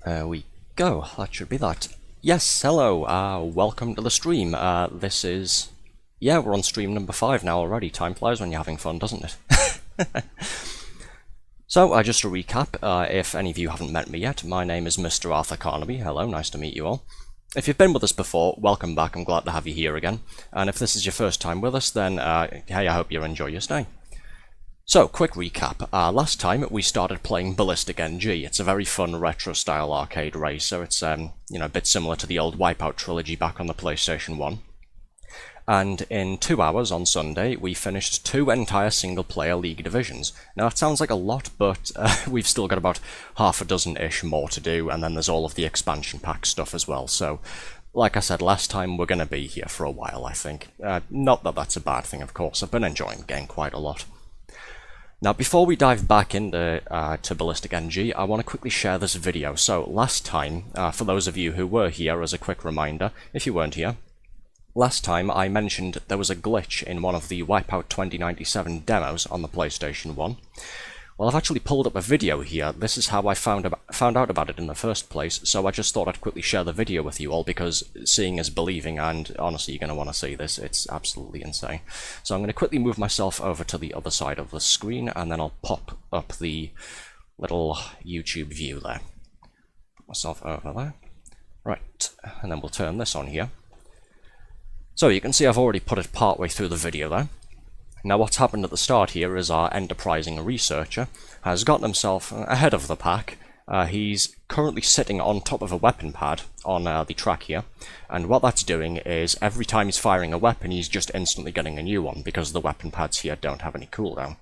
There we go, that should be that. Yes, hello, welcome to the stream. This is... Yeah, we're on stream number 5 now already. Time flies when you're having fun, doesn't it? So, just to recap, if any of you haven't met me yet, my name is Mr. Arthur Carnaby. Hello, nice to meet you all. If you've been with us before, welcome back, I'm glad to have you here again. And if this is your first time with us, then hey, I hope you enjoy your stay. So, quick recap. Last time we started playing BallisticNG. It's a very fun retro-style arcade racer. It's a bit similar to the old Wipeout trilogy back on the PlayStation 1. And in 2 hours on Sunday, we finished 2 entire single-player League divisions. Now, it sounds like a lot, but we've still got about half a dozen-ish more to do, and then there's all of the expansion pack stuff as well. So, like I said last time, we're going to be here for a while, I think. Not that that's a bad thing, of course. I've been enjoying the game quite a lot. Now, before we dive back into to BallisticNG, I want to quickly share this video. So, last time, for those of you who were here, as a quick reminder, if you weren't here, last time I mentioned there was a glitch in one of the Wipeout 2097 demos on the PlayStation 1. Well, I've actually pulled up a video here. This is how I found out about it in the first place, so I just thought I'd quickly share the video with you all, because seeing is believing, and honestly, you're going to want to see this. It's absolutely insane. So I'm going to quickly move myself over to the other side of the screen, and then I'll pop up the little YouTube view there. Put myself over there. Right, and then we'll turn this on here. So you can see I've already put it partway through the video there. Now, what's happened at the start here is our enterprising researcher has gotten himself ahead of the pack. He's currently sitting on top of a weapon pad on the track here, and what that's doing is every time he's firing a weapon, he's just instantly getting a new one, because the weapon pads here don't have any cooldown.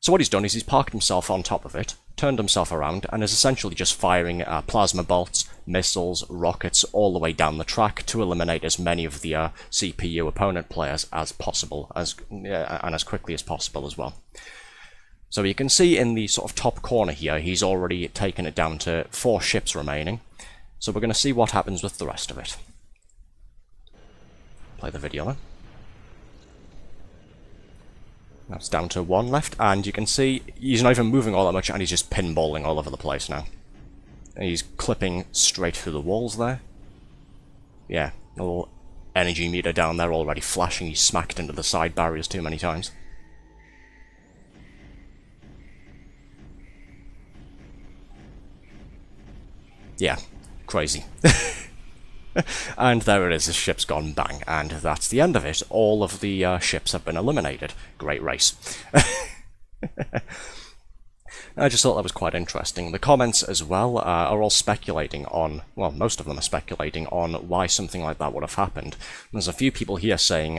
So what he's done is he's parked himself on top of it, turned himself around, and is essentially just firing plasma bolts, missiles, rockets all the way down the track to eliminate as many of the CPU opponent players as possible, and as quickly as possible as well. So you can see in the sort of top corner here, he's already taken it down to 4 ships remaining. So we're going to see what happens with the rest of it. Play the video then. That's down to 1 left, and you can see he's not even moving all that much, and he's just pinballing all over the place now. And he's clipping straight through the walls there. Yeah, a little energy meter down there already flashing. He's smacked into the side barriers too many times. Yeah, crazy. And there it is, the ship's gone bang, and that's the end of it. All of the ships have been eliminated. Great race. I just thought that was quite interesting. The comments as well are all speculating on, well, most of them are speculating on why something like that would have happened. There's a few people here saying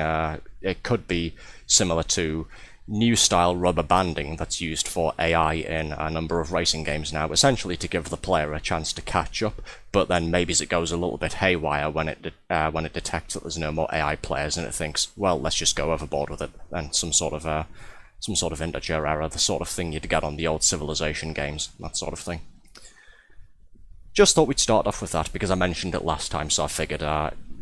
it could be similar to new style rubber banding that's used for AI in a number of racing games now, essentially to give the player a chance to catch up, but then maybe as it goes a little bit haywire when it detects that there's no more AI players, and it thinks, well, let's just go overboard with it, and some sort of integer error, the sort of thing you'd get on the old Civilization games, that sort of thing. Just thought we'd start off with that because I mentioned it last time, so I figured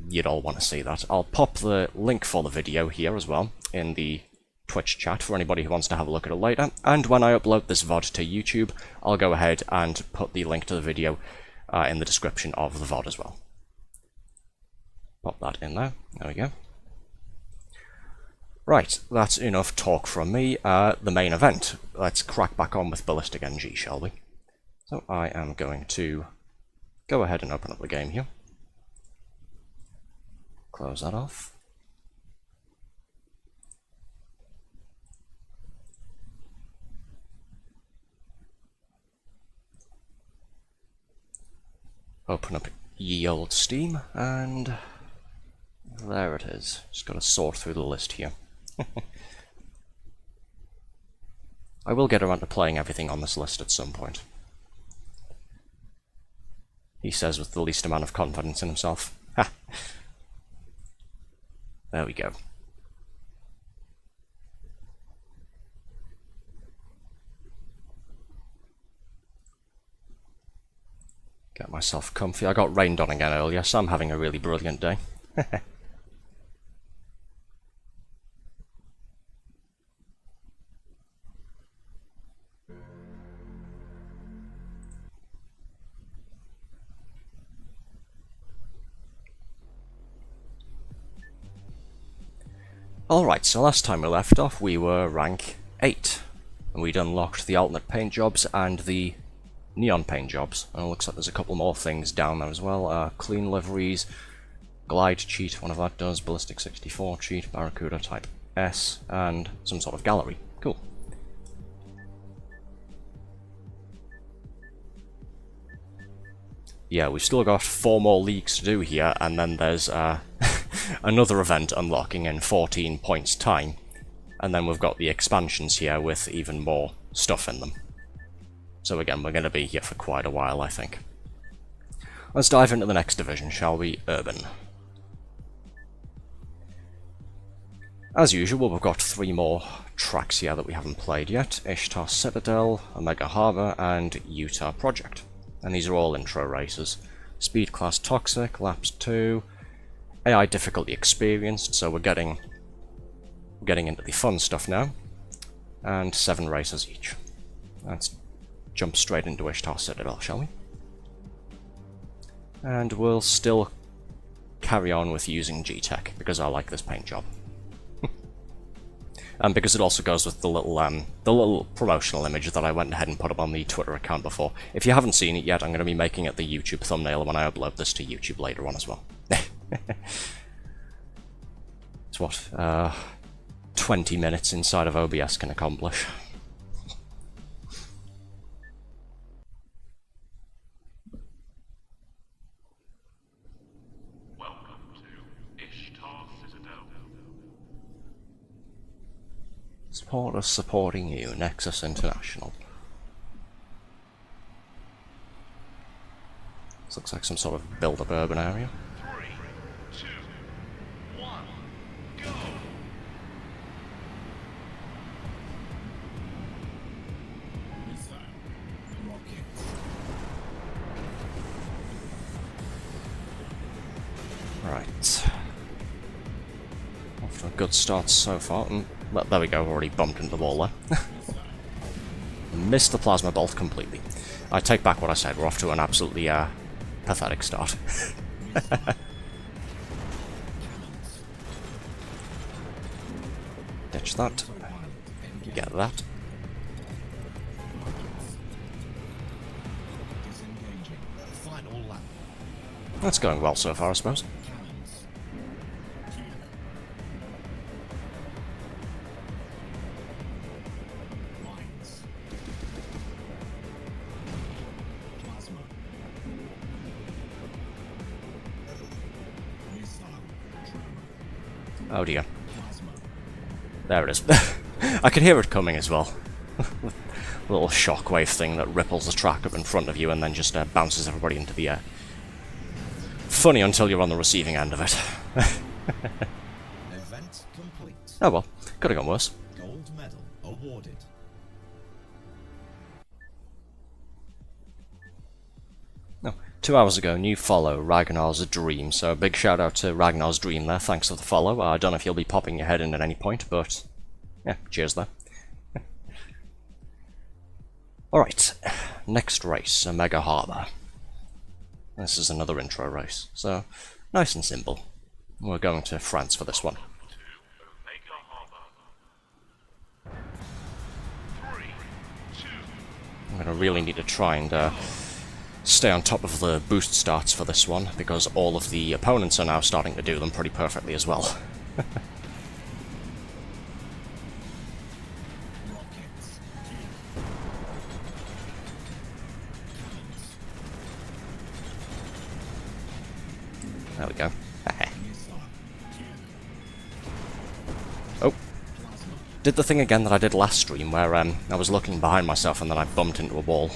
you'd all want to see that. I'll pop the link for the video here as well in the Twitch chat for anybody who wants to have a look at it later, and when I upload this VOD to YouTube, I'll go ahead and put the link to the video in the description of the VOD as well. Pop that in there, there we go. Right, that's enough talk from me. The main event. Let's crack back on with BallisticNG, shall we? So I am going to go ahead and open up the game here. Close that off. Open up ye old Steam, and there it is. Just got to sort through the list here. I will get around to playing everything on this list at some point. He says with the least amount of confidence in himself. Ha! There we go. Get myself comfy. I got rained on again earlier, so I'm having a really brilliant day. Alright, so last time we left off we were rank 8. And we'd unlocked the alternate paint jobs and the neon paint jobs. And it looks like there's a couple more things down there as well. Clean liveries, glide cheat, one of that does, ballistic 64 cheat, barracuda type S, and some sort of gallery. Cool. Yeah, we've still got 4 more leagues to do here, and then there's another event unlocking in 14 points time. And then we've got the expansions here with even more stuff in them. So again, we're going to be here for quite a while, I think. Let's dive into the next division, shall we? Urban. As usual, we've got 3 more tracks here that we haven't played yet. Ishtar Citadel, Omega Harbour, and Utah Project. And these are all intro races. Speed class Toxic, Laps 2, AI difficulty experienced, so we're getting into the fun stuff now. And 7 races each. Let's jump straight into Ishtar Citadel, shall we? And we'll still carry on with using G-Tek, because I like this paint job. And because it also goes with the little promotional image that I went ahead and put up on the Twitter account before. If you haven't seen it yet, I'm going to be making it the YouTube thumbnail when I upload this to YouTube later on as well. It's what 20 minutes inside of OBS can accomplish. Supporters supporting you, Nexus International. This looks like some sort of build-up urban area. 3, 2, 1, go! Right. Off to a good start so far. There we go, already bumped into the wall there. Missed the plasma bolt completely. I take back what I said, we're off to an absolutely pathetic start. Ditch that. Get that. That's going well so far, I suppose. Oh dear. There it is. I can hear it coming as well. A little shockwave thing that ripples the track up in front of you and then just bounces everybody into the air. Funny until you're on the receiving end of it. Event complete. Oh well, could have gone worse. Gold medal awarded. No, 2 hours ago, new follow, Ragnar's Dream. So a big shout out to Ragnar's Dream there, thanks for the follow. I don't know if you'll be popping your head in at any point, but yeah, cheers there. Alright, next race, Omega Harbour. This is another intro race, so nice and simple. We're going to France for this one. I'm going to really need to try and stay on top of the boost starts for this one, because all of the opponents are now starting to do them pretty perfectly as well. There we go. Oh. Did the thing again that I did last stream, where I was looking behind myself and then I bumped into a wall.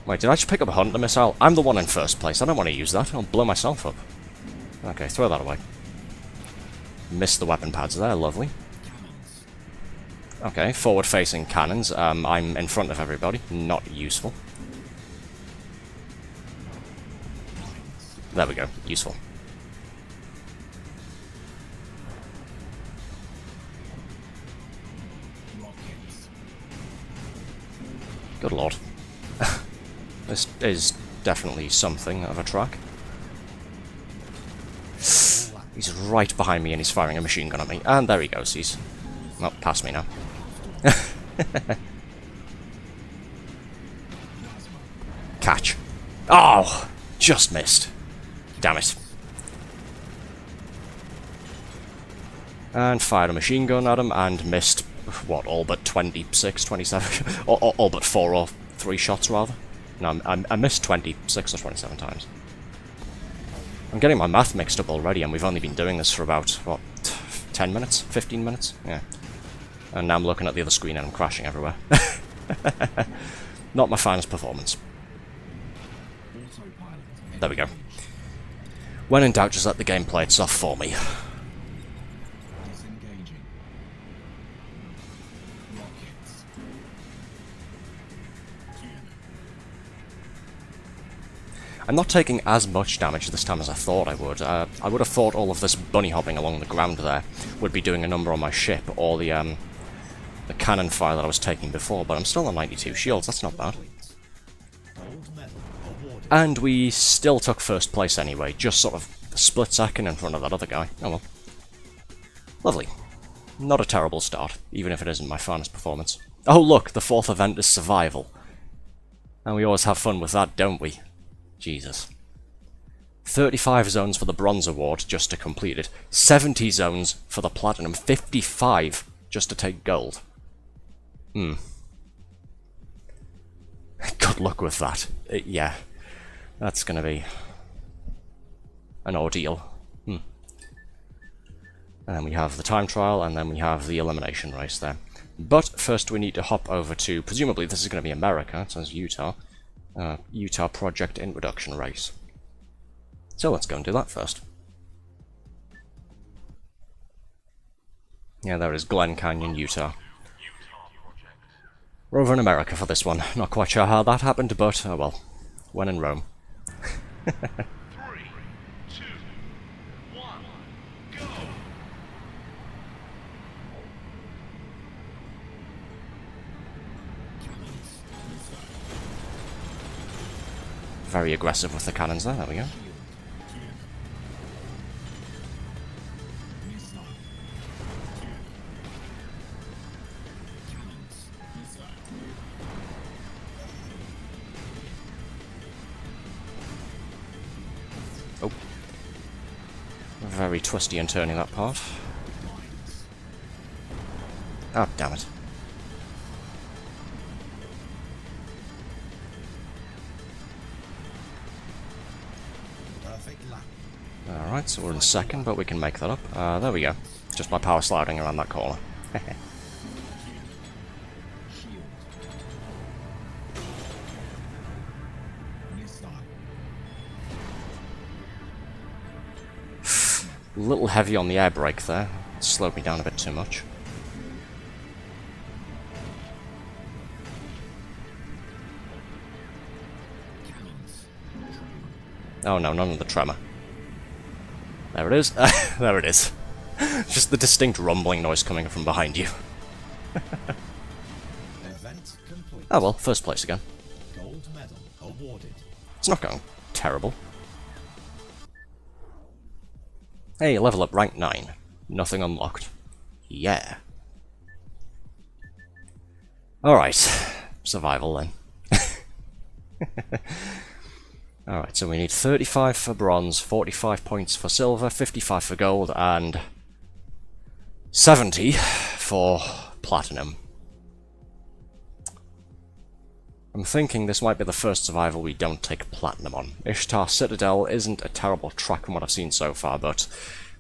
Wait, did I just pick up a Hunter missile? I'm the one in first place. I don't want to use that. I'll blow myself up. Okay, throw that away. Missed the weapon pads there. Lovely. Okay, forward-facing cannons. I'm in front of everybody. Not useful. There we go. Useful. Good lord. This is definitely something of a track. He's right behind me and he's firing a machine gun at me. And there he goes. He's... well, past me now. Catch. Oh! Just missed. Damn it. And fired a machine gun at him and missed, what, all but 26, 27? all but 4 or 3 shots, rather. No, I missed 26 or 27 times. I'm getting my math mixed up already, and we've only been doing this for about, what, 10 minutes? 15 minutes? Yeah. And now I'm looking at the other screen and I'm crashing everywhere. Not my finest performance. There we go. When in doubt, just let the game play itself for me. I'm not taking as much damage this time as I thought I would. I would have thought all of this bunny hopping along the ground there would be doing a number on my ship, or the cannon fire that I was taking before, but I'm still on 92 shields, that's not bad. And we still took first place anyway, just sort of a split second in front of that other guy. Oh well. Lovely. Not a terrible start, even if it isn't my finest performance. Oh look, the 4th event is survival. And we always have fun with that, don't we? Jesus. 35 zones for the bronze award just to complete it. 70 zones for the platinum. 55 just to take gold. Good luck with that. Yeah. That's gonna be an ordeal. And then we have the time trial, and then we have the elimination race there. But first we need to hop over to, presumably this is going to be America, it says Utah. Utah Project Introduction Race. So let's go and do that first. Yeah, there is Glen Canyon, Utah. We're over in America for this one. Not quite sure how that happened, but oh well. When in Rome. 3, 2, 1, go! Very aggressive with the cannons there we go. Oh. Very twisty and turning that part. Oh, damn it. Alright, so we're in second, but we can make that up. There we go. Just by power sliding around that corner. A little heavy on the air brake there. Slowed me down a bit too much. Oh no, none of the tremor. There it is. There it is. Just the distinct rumbling noise coming from behind you. Event complete. Oh well, first place again. Gold medal awarded. It's not going terrible. Hey, level up rank 9. Nothing unlocked. Yeah. Alright. Survival then. Alright, so we need 35 for bronze, 45 points for silver, 55 for gold, and 70 for platinum. I'm thinking this might be the first survival we don't take platinum on. Ishtar Citadel isn't a terrible track from what I've seen so far, but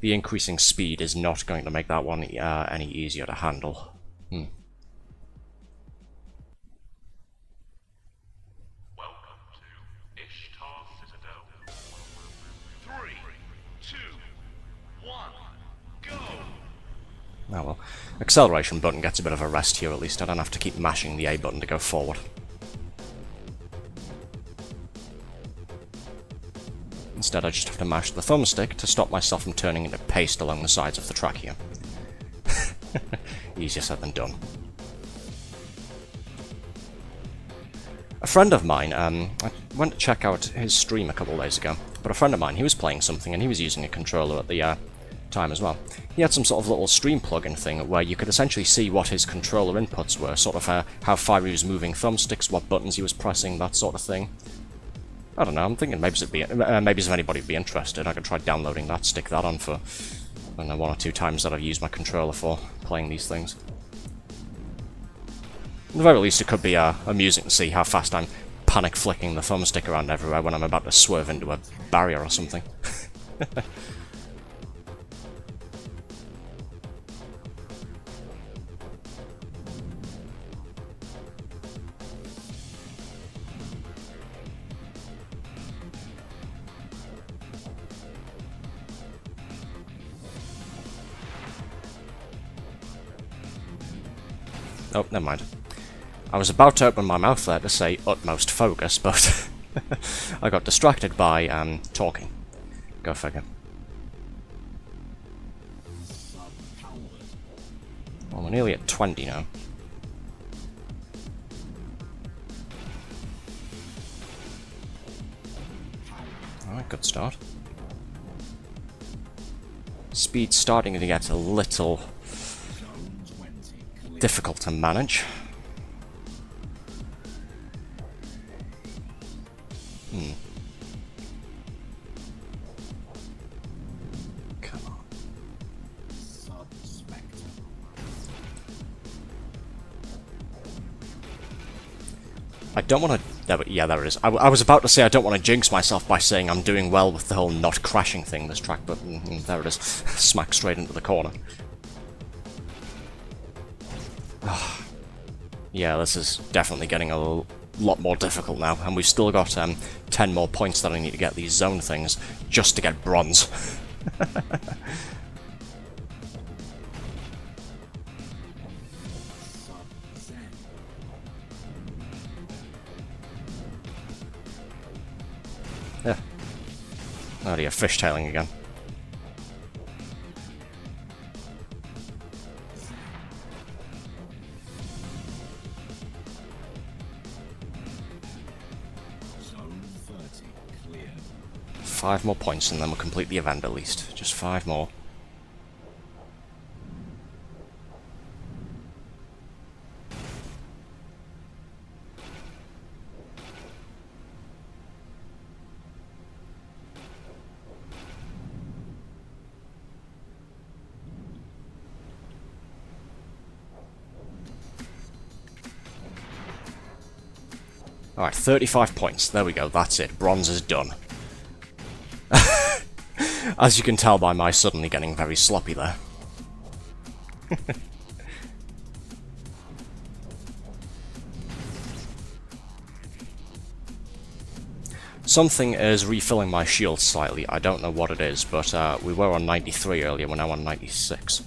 the increasing speed is not going to make that one any easier to handle. Oh well. Acceleration button gets a bit of a rest here, at least I don't have to keep mashing the A button to go forward. Instead I just have to mash the thumbstick to stop myself from turning into paste along the sides of the track here. Easier said than done. friend of mine, I went to check out his stream a couple of days ago, but a friend of mine, he was playing something and he was using a controller at the time as well. He had some sort of little stream plugin thing where you could essentially see what his controller inputs were, sort of how far he was moving thumbsticks, what buttons he was pressing, that sort of thing. I don't know, I'm thinking maybe if anybody would be interested, I could try downloading that, stick that on for, I don't know, 1 or 2 times that I've used my controller for playing these things. At the very least, it could be amusing to see how fast I'm panic flicking the thumbstick around everywhere when I'm about to swerve into a barrier or something. Oh, never mind. I was about to open my mouth there to say utmost focus, but I got distracted by talking. Go figure. Well, we're nearly at 20 now. Alright, good start. Speed's starting to get a little difficult to manage. Come on. I don't want to... Yeah, there it is. I was about to say I don't want to jinx myself by saying I'm doing well with the whole not crashing thing this track, but there it is. Smack straight into the corner. Yeah, this is definitely getting a lot more difficult now, and we've still got 10 more points that I need to get these zone things just to get bronze. Yeah. Oh dear, fishtailing again. Zone 30 clear. 5 more points and then we'll complete the event at least. Just 5 more. Alright, 35 points. There we go, that's it. Bronze is done. As you can tell by my suddenly getting very sloppy there. Something is refilling my shield slightly. I don't know what it is, but we were on 93 earlier, we're now on 96.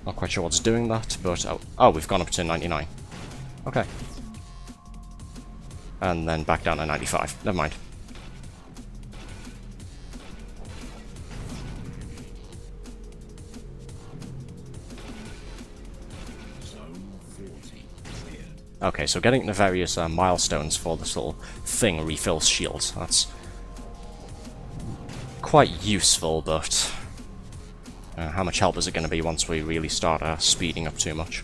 Not quite sure what's doing that, but... Oh, we've gone up to 99. Okay. And then back down to 95. Never mind. Zone 40 cleared. Okay, so getting the various milestones for this little thing refills shields. That's quite useful, but how much help is it going to be once we really start speeding up too much?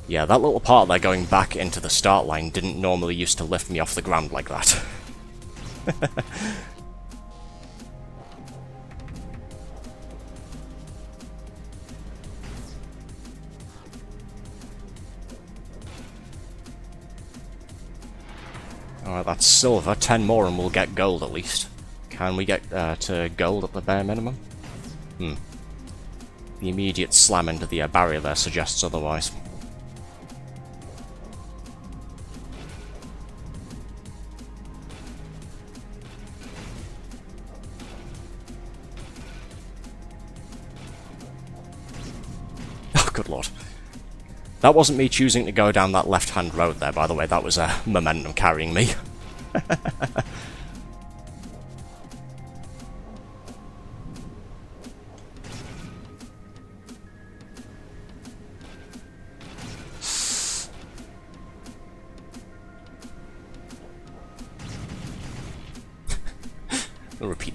Yeah, that little part there going back into the start line didn't normally used to lift me off the ground like that. Alright, that's silver. 10 more and we'll get gold at least. Can we get to gold at the bare minimum? The immediate slam into the barrier there suggests otherwise. Good lord. That wasn't me choosing to go down that left-hand road there, by the way. That was momentum carrying me.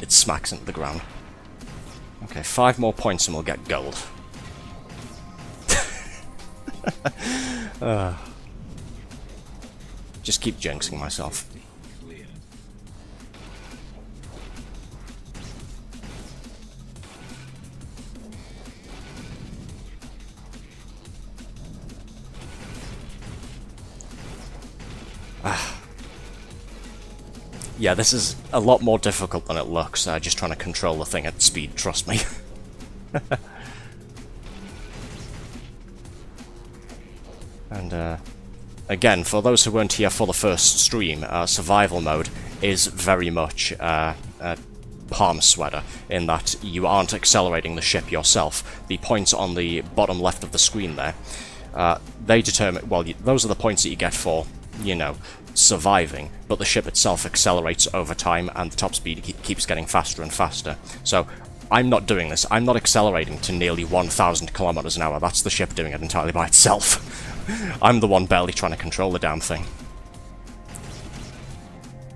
it smacks into the ground. Okay, 5 more points and we'll get gold. Just keep jinxing myself. Clear. Yeah, this is a lot more difficult than it looks. Just trying to control the thing at speed, trust me. And, again, for those who weren't here for the first stream, survival mode is very much a palm sweater, in that you aren't accelerating the ship yourself. The points on the bottom left of the screen there, they determine, well, those are the points that you get for, you know, surviving, but the ship itself accelerates over time and the top speed keeps getting faster and faster. So I'm not doing this. I'm not accelerating to nearly 1,000 kilometers an hour. That's the ship doing it entirely by itself. I'm the one barely trying to control the damn thing.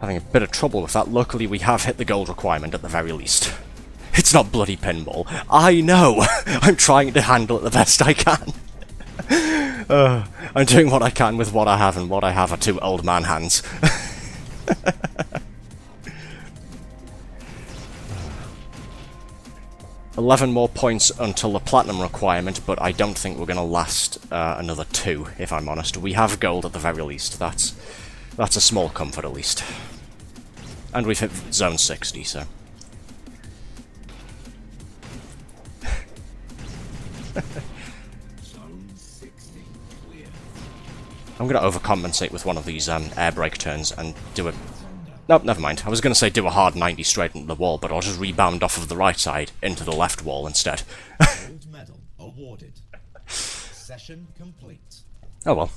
Having a bit of trouble with that. Luckily we have hit the gold requirement at the very least. It's not bloody pinball. I know! I'm trying to handle it the best I can. I'm doing what I can with what I have, and what I have are 2 old man hands. 11 more points until the platinum requirement, but I don't think we're going to last another 2, if I'm honest. We have gold at the very least. That's a small comfort at least. And we've hit zone 60, so... I'm going to overcompensate with one of these air brake turns and do it... Nope, never mind. I was going to say do a hard 90 straight into the wall, but I'll just rebound off of the right side into the left wall instead. Gold medal awarded. Session complete. Oh well.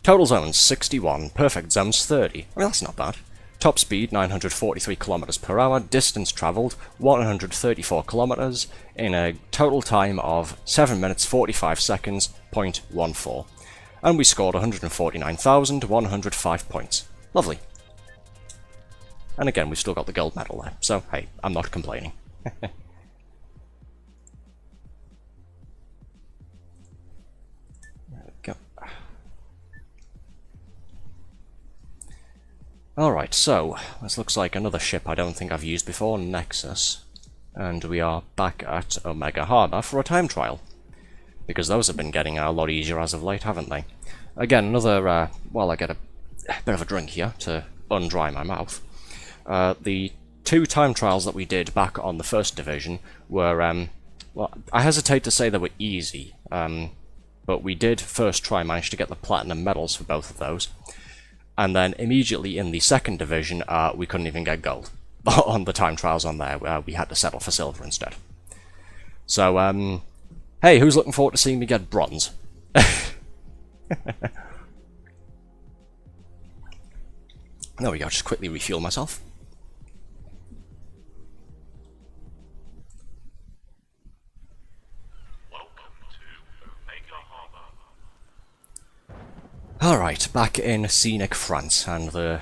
Total zones 61, perfect zones 30. I mean, that's not bad. Top speed 943 kilometers per hour, distance travelled 134 kilometers in a total time of 7 minutes 45 seconds, 0.14. And we scored 149,105 points. Lovely. And again, we've still got the gold medal there, so hey, I'm not complaining. There we go. Alright, so, this looks like another ship I don't think I've used before, Nexus. And we are back at Omega Harbour for a time trial. Because those have been getting a lot easier as of late, haven't they? Again, another, well, I get a bit of a drink here to undry my mouth. The 2 time trials that we did back on the first division were, well, I hesitate to say they were easy, but we did first try manage to get the platinum medals for both of those, and then immediately in the second division we couldn't even get gold on the time trials on there. We had to settle for silver instead. So, hey, who's looking forward to seeing me get bronze? There we go, just quickly refuel myself. Alright, back in scenic France, and they're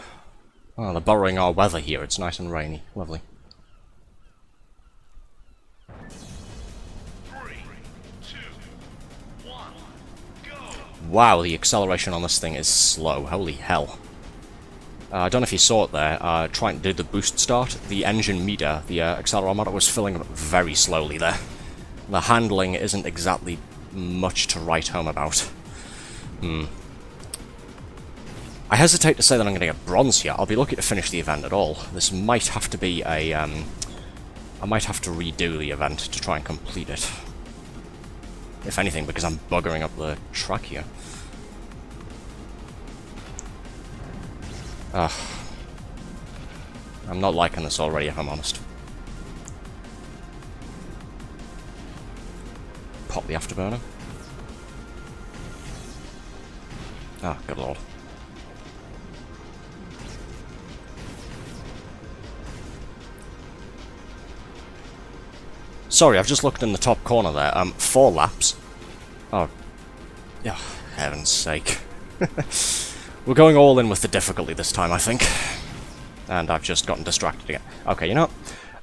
borrowing our weather here. It's nice and rainy. Lovely. 3, 2, 1, go! Wow, the acceleration on this thing is slow. Holy hell. I don't know if you saw it there, trying to do the boost start. The engine meter, the accelerometer, was filling up very slowly there. The handling isn't exactly much to write home about. I hesitate to say that I'm going to get bronze here. I'll be lucky to finish the event at all. This might have to be a, I might have to redo the event to try and complete it. If anything, because I'm buggering up the track here. Ugh. I'm not liking this already, if I'm honest. Pop the afterburner. Ah, good lord. Sorry, I've just looked in the top corner there. 4 laps. Oh. Yeah, heaven's sake. We're going all in with the difficulty this time, I think. And I've just gotten distracted again. Okay, you know,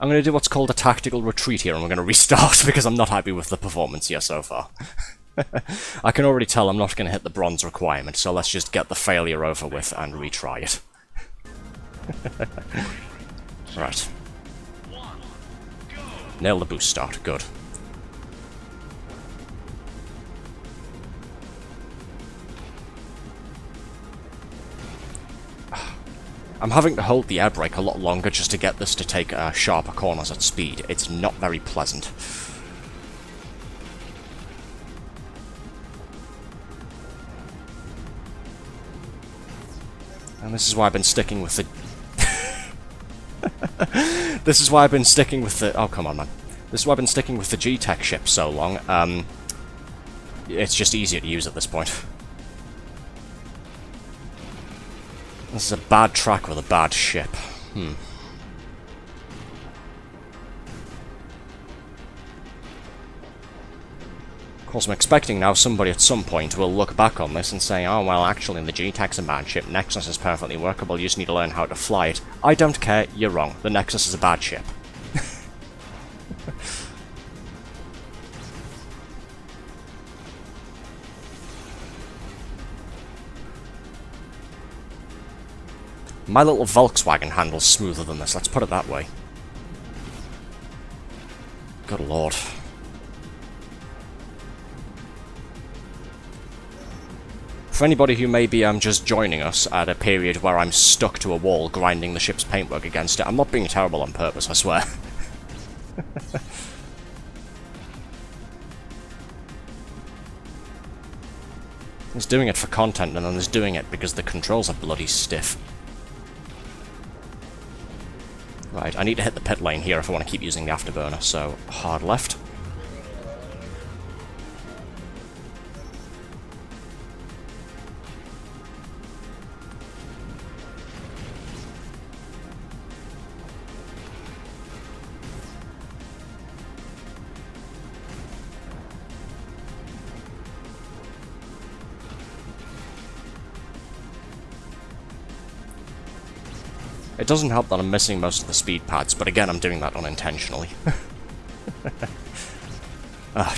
I'm going to do what's called a tactical retreat here, and we're going to restart because I'm not happy with the performance here so far. I can already tell I'm not going to hit the bronze requirement, so let's just get the failure over with and retry it. Right. Nail the boost start, good. I'm having to hold the air brake a lot longer just to get this to take sharper corners at speed. It's not very pleasant. And this is why I've been sticking with the... This is why I've been sticking with the... Oh, come on, man. This is why I've been sticking with the G-Tek ship so long. It's just easier to use at this point. This is a bad track with a bad ship. Of course, I'm expecting now somebody at some point will look back on this and say, oh, well, actually, the G-Tek's a bad ship. Nexus is perfectly workable. You just need to learn how to fly it. I don't care. You're wrong. The Nexus is a bad ship. My little Volkswagen handles smoother than this, let's put it that way. Good lord. For anybody who may be just joining us at a period where I'm stuck to a wall grinding the ship's paintwork against it, I'm not being terrible on purpose, I swear. He's doing it for content, and then he's doing it because the controls are bloody stiff. Right, I need to hit the pit lane here if I want to keep using the afterburner, so hard left. It doesn't help that I'm missing most of the speed pads, but again, I'm doing that unintentionally.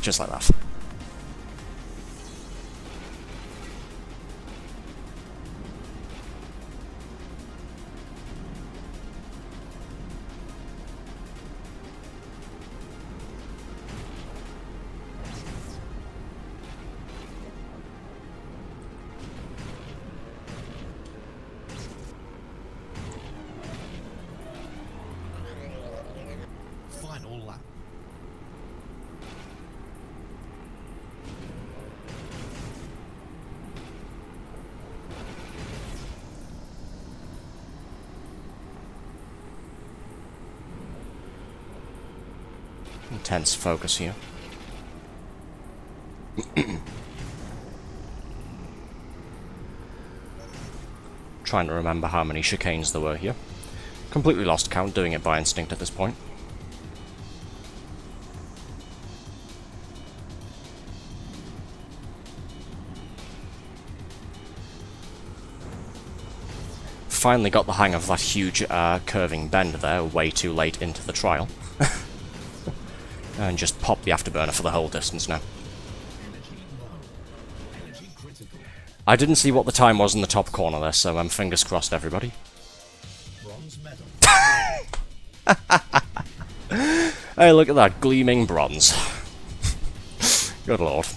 Just like that. Final lap. Intense focus here. Trying to remember how many chicanes there were here. Completely lost count, doing it by instinct at this point. Finally got the hang of that huge curving bend there, way too late into the trial. And just pop the afterburner for the whole distance now. I didn't see what the time was in the top corner there, so fingers crossed, everybody. Bronze medal. Hey, look at that, gleaming bronze. Good lord.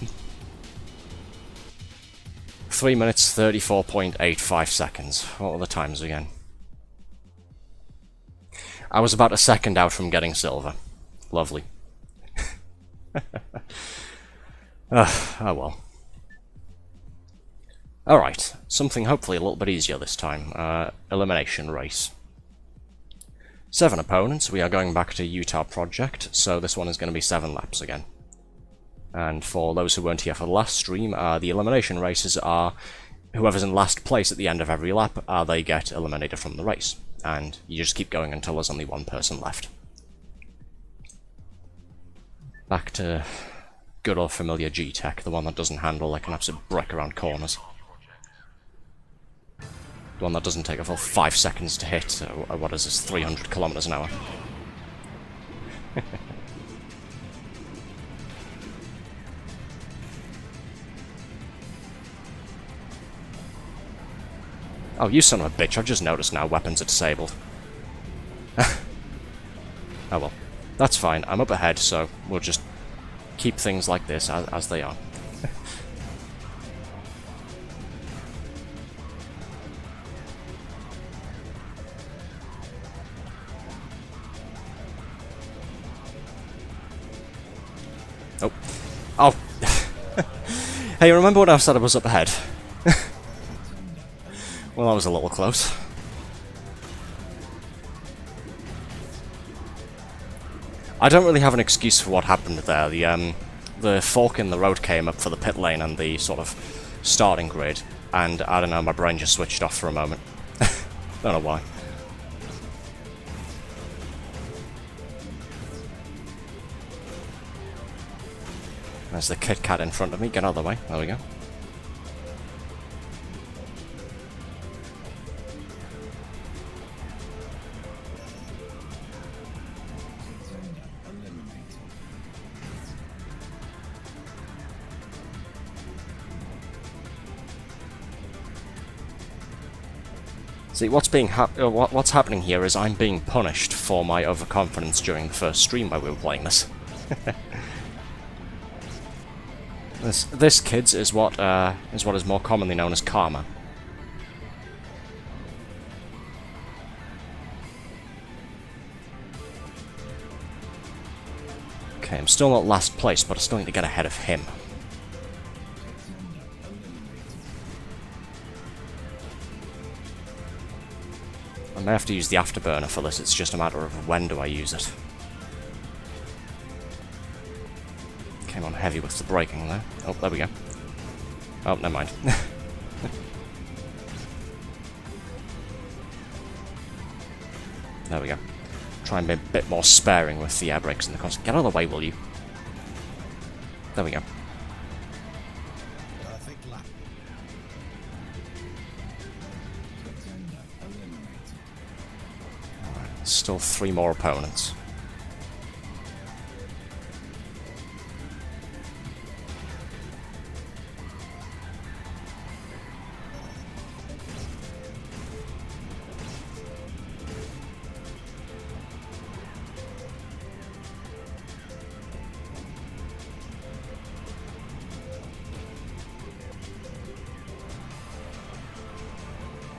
3 minutes, 34.85 seconds. What were the times again? I was about a second out from getting silver. Lovely. Oh well. Alright, something hopefully a little bit easier this time. Elimination race. 7 opponents, we are going back to Utah Project, so this one is going to be 7 laps again. And for those who weren't here for the last stream, the elimination races are whoever's in last place at the end of every lap, they get eliminated from the race. And you just keep going until there's only one person left. Back to good old familiar G-Tek, the one that doesn't handle like an absolute brick around corners. The one that doesn't take a full 5 seconds to hit, what is this, 300 kilometers an hour. Oh, you son of a bitch, I've just noticed now weapons are disabled. Oh well. That's fine, I'm up ahead, so we'll just keep things like this as they are. Oh. Oh! Hey, remember when I said I was up ahead? Well, that was a little close. I don't really have an excuse for what happened there. The fork in the road came up for the pit lane and the sort of starting grid, and I don't know, my brain just switched off for a moment. Don't know why. There's the Kit Kat in front of me, get out of the way, there we go. See, what's happening here is I'm being punished for my overconfidence during the first stream where we were playing this. This, kids, is what is more commonly known as karma. Okay, I'm still not last place, but I still need to get ahead of him. I may have to use the afterburner for this, it's just a matter of when do I use it. Came on heavy with the braking there. Oh, there we go. Oh, never mind. There we go. Try and be a bit more sparing with the air brakes and the constant. Get out of the way, will you? There we go. Perfect lap. Alright, still 3 more opponents.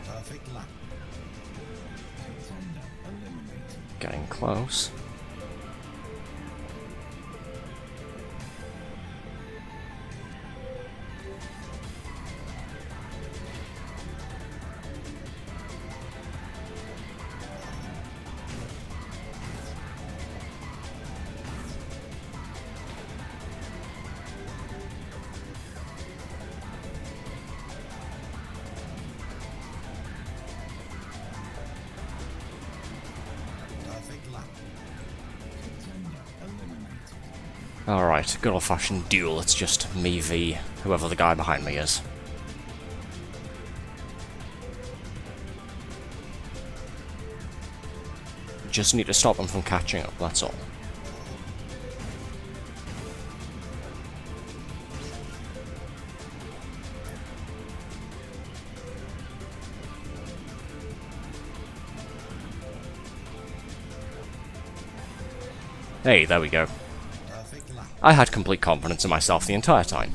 Perfect lap. Getting close. Perfect lap. Alright, good old-fashioned duel. It's just me v whoever the guy behind me is. Just need to stop him from catching up, that's all. Hey, there we go. Perfect lap. I had complete confidence in myself the entire time.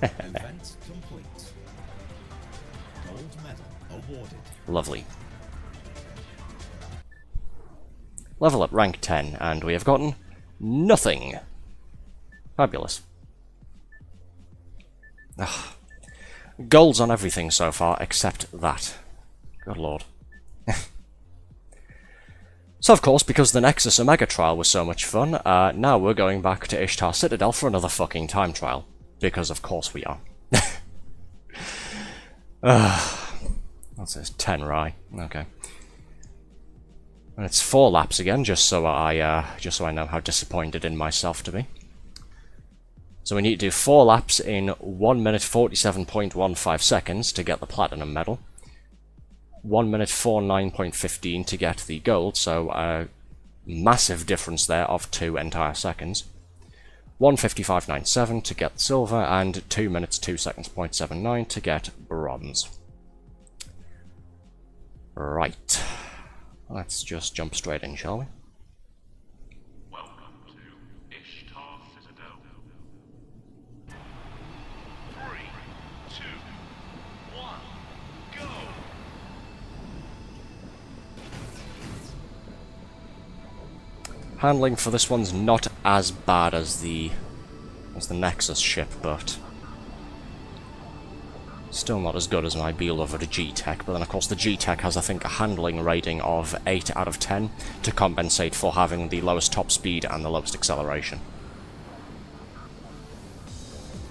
Event complete. Gold medal awarded. Lovely. Level up rank 10, and we have gotten nothing. Fabulous. Ugh. Golds on everything so far, except that. Good lord. So of course, because the Nexus Omega trial was so much fun, now we're going back to Ishtar Citadel for another fucking time trial. Because of course we are. What's this? 10 Rye. Okay. And it's 4 laps again, just so I know how disappointed in myself to be. So we need to do 4 laps in 1 minute 47.15 seconds to get the Platinum medal. 1 minute 49.15 to get the gold, so Massive difference there of 2 entire seconds. 1:55.97 to get silver, and 2 minutes 2 seconds 0.79 to get bronze. Right. Let's just jump straight in, shall we? Welcome to Ishtar Citadel. 3, 2, 1, go! Handling for this one's not as bad as the Nexus ship, but still not as good as my beloved G-Tek. But then of course the G-Tek has, I think, a handling rating of 8 out of 10 to compensate for having the lowest top speed and the lowest acceleration.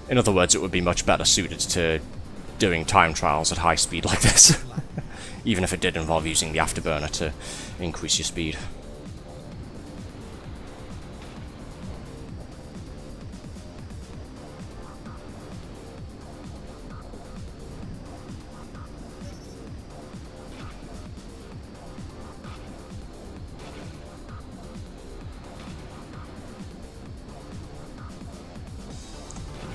In other words, it would be much better suited to doing time trials at high speed like this, even if it did involve using the afterburner to increase your speed.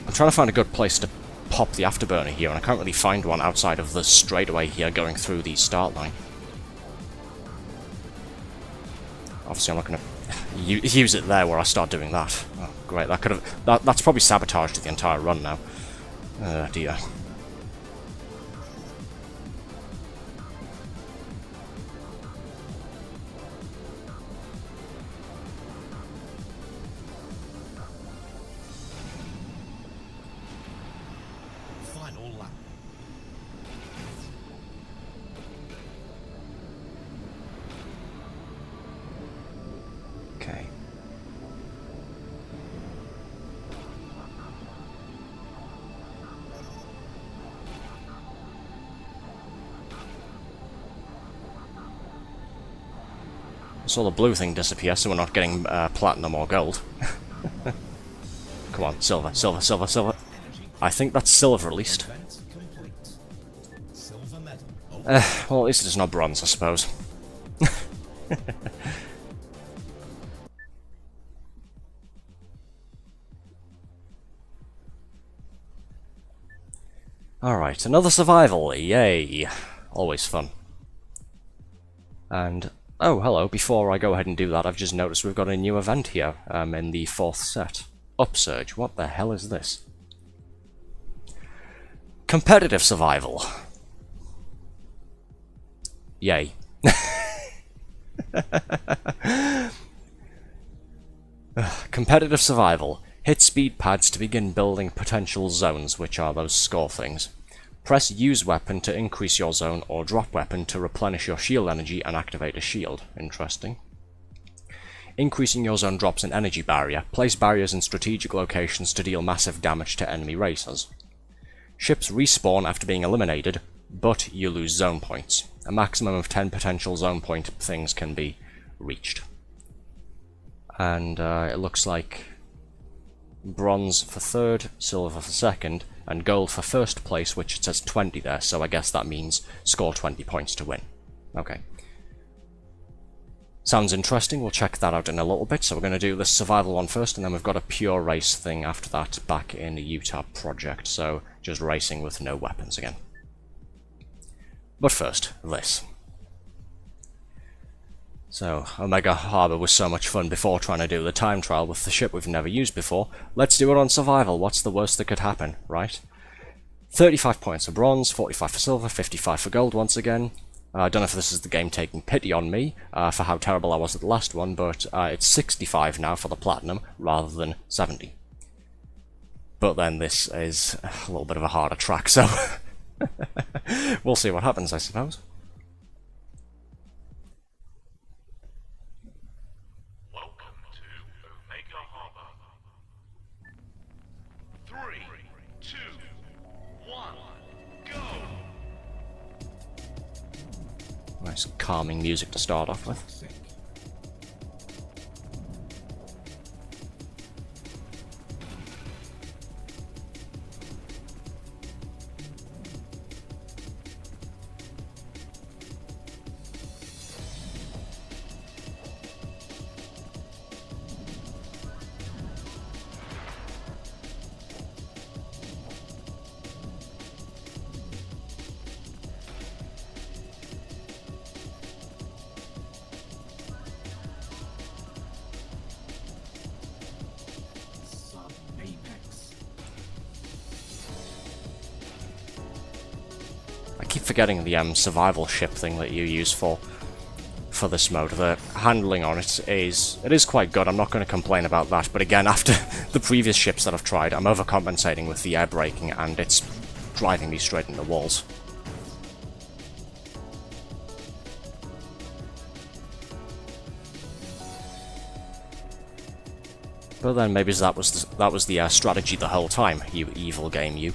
I'm trying to find a good place to pop the afterburner here, and I can't really find one outside of the straightaway here going through the start line. Obviously I'm not going to use it there where I start doing that. Oh, great, that's probably sabotaged the entire run now. Oh dear. Final lap. Okay. Saw the blue thing disappear, so we're not getting platinum or gold. Come on, silver, silver, silver, silver. I think that's silver at least. Event complete. Silver medal. Well, at least it's not bronze, I suppose. Alright, another survival, yay! Always fun. And, oh hello, before I go ahead and do that, I've just noticed we've got a new event here in the 4th set. Upsurge, what the hell is this? Competitive survival. Yay. Competitive survival. Hit speed pads to begin building potential zones, which are those score things. Press use weapon to increase your zone, or drop weapon to replenish your shield energy and activate a shield. Interesting. Increasing your zone drops an energy barrier. Place barriers in strategic locations to deal massive damage to enemy racers. Ships respawn after being eliminated, but you lose zone points. A maximum of 10 potential zone point things can be reached. And it looks like bronze for 3rd, silver for 2nd, and gold for 1st place, which it says 20 there, so I guess that means score 20 points to win. Okay. Sounds interesting, we'll check that out in a little bit. So we're going to do this survival one first, and then we've got a pure race thing after that back in the Utah project, so just racing with no weapons again. But first, this. So, Omega Harbour was so much fun before trying to do the time trial with the ship we've never used before. Let's do it on survival, what's the worst that could happen, right? 35 points for bronze, 45 for silver, 55 for gold once again. I don't know if this is the game taking pity on me for how terrible I was at the last one, but it's 65 now for the platinum rather than 70. But then this is a little bit of a harder track, so we'll see what happens, I suppose. Welcome to Omega Harbor. 3, 2, 1, go! Nice calming music to start off with. Sick. I keep forgetting the survival ship thing that you use for this mode. The handling on it is quite good. I'm not going to complain about that. But again, after the previous ships that I've tried, I'm overcompensating with the air braking, and it's driving me straight into walls. But then maybe that was the strategy the whole time, you evil game, you.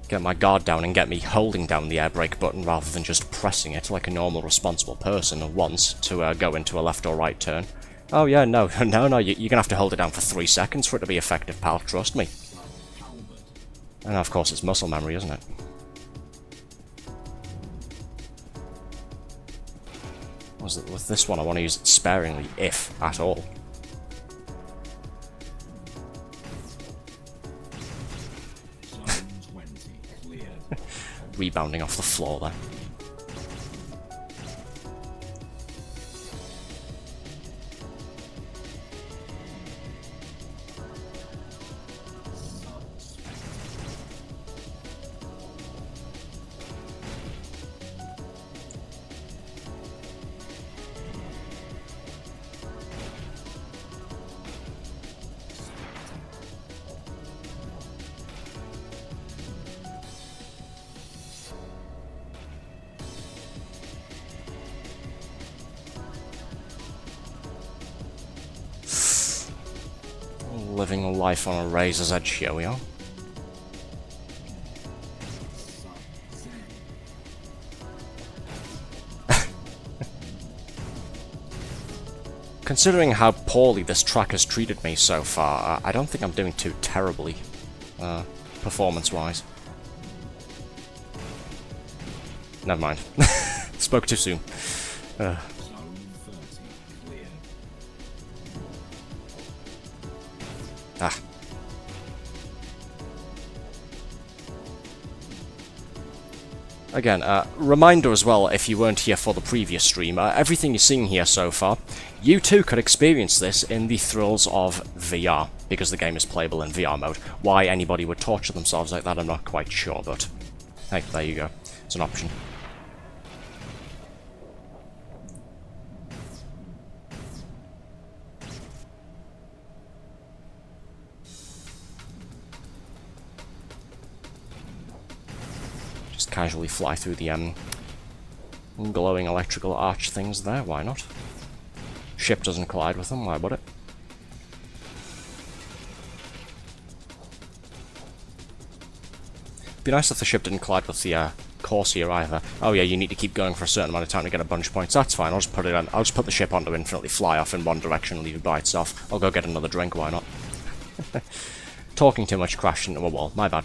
Get my guard down and get me holding down the air brake button rather than just pressing it like a normal responsible person once to go into a left or right turn. Oh yeah, no, no, you're gonna have to hold it down for 3 seconds for it to be effective, pal, trust me. And of course it's muscle memory, isn't it? With this one I want to use it sparingly, if at all. Rebounding off the floor there. Living life on a razor's edge, here we are. Considering how poorly this track has treated me so far, I don't think I'm doing too terribly, performance-wise. Never mind. Spoke too soon. Ah. Again, reminder as well, if you weren't here for the previous stream, everything you're seeing here so far, you too could experience this in the thrills of VR, because the game is playable in VR mode. Why anybody would torture themselves like that, I'm not quite sure, but hey, there you go. It's an option. Casually fly through the glowing electrical arch things there, why not? Ship doesn't collide with them, why would it? Be nice if the ship didn't collide with the course here either. Oh yeah, you need to keep going for a certain amount of time to get a bunch of points. That's fine, I'll just put the ship on to infinitely fly off in one direction and leave it by itself. I'll go get another drink, why not? Talking too much, crashed into a wall, my bad.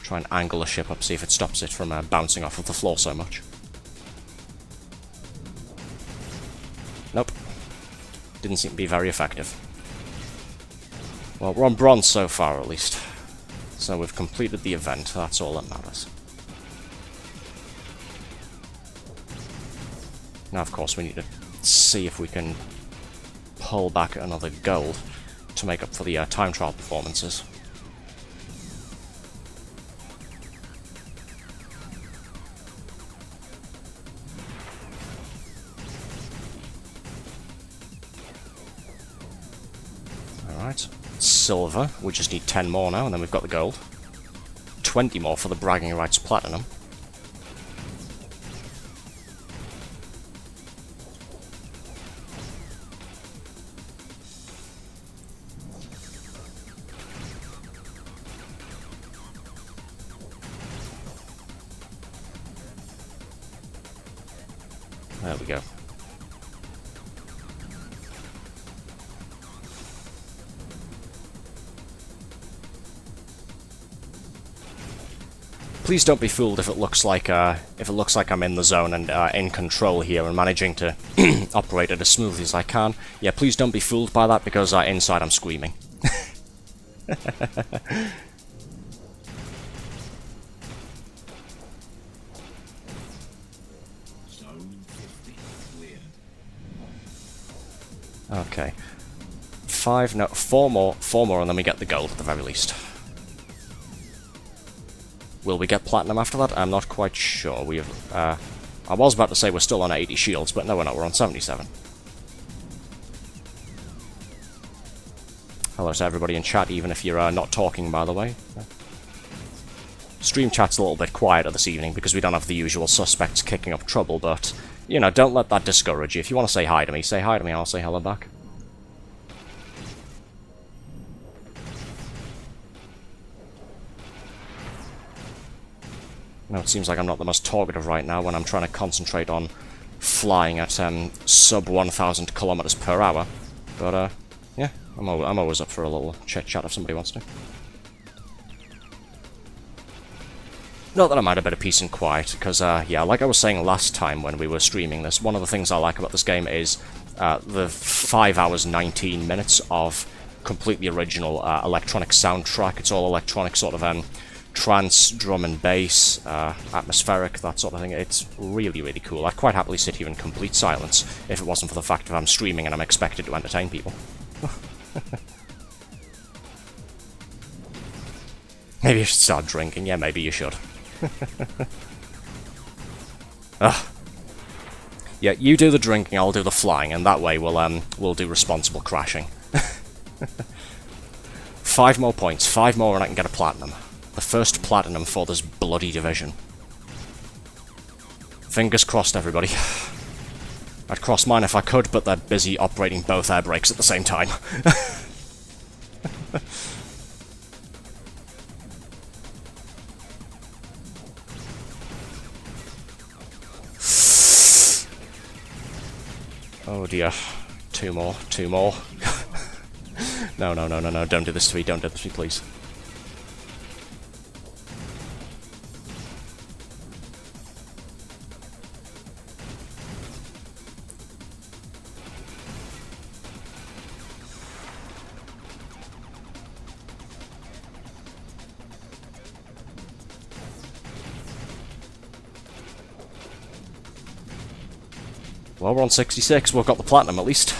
Try and angle the ship up, see if it stops it from bouncing off of the floor so much. Nope. Didn't seem to be very effective. Well, we're on bronze so far, at least. So we've completed the event, that's all that matters. Now, of course, we need to see if we can pull back another gold to make up for the time trial performances. Alright, silver, we just need 10 more now and then we've got the gold. 20 more for the bragging rights platinum. There we go. Please don't be fooled if it looks like I'm in the zone and in control here and managing to operate it as smoothly as I can. Yeah, please don't be fooled by that because inside I'm screaming. Zone 50 cleared. Okay. 5, no, 4 more, and then we get the gold at the very least. Will we get platinum after that? I'm not quite sure. We have, I was about to say we're still on 80 shields, but no, we're not. We're on 77. Hello to everybody in chat, even if you're not talking, by the way. Stream chat's a little bit quieter this evening because we don't have the usual suspects kicking up trouble, but, you know, don't let that discourage you. If you want to say hi to me, and I'll say hello back. No, it seems like I'm not the most talkative right now when I'm trying to concentrate on flying at sub 1,000 kilometers per hour. But, yeah, I'm always up for a little chit-chat if somebody wants to. Not that I'm at a bit of peace and quiet, because, yeah, like I was saying last time when we were streaming this, one of the things I like about this game is the 5 hours 19 minutes of completely original electronic soundtrack. It's all electronic sort of trance, drum and bass, atmospheric, that sort of thing. It's really, really cool. I'd quite happily sit here in complete silence if it wasn't for the fact that I'm streaming and I'm expected to entertain people. Maybe you should start drinking. Yeah, maybe you should. Yeah, you do the drinking, I'll do the flying, and that way we'll do responsible crashing. 5 more points, 5 more and I can get a platinum. The first platinum for this bloody division. Fingers crossed, everybody. I'd cross mine if I could, but they're busy operating both air brakes at the same time. Oh dear. 2 more, 2 more. No, no, no, no, no, don't do this to me, don't do this to me, please. Well, we're on 66, we've got the platinum at least.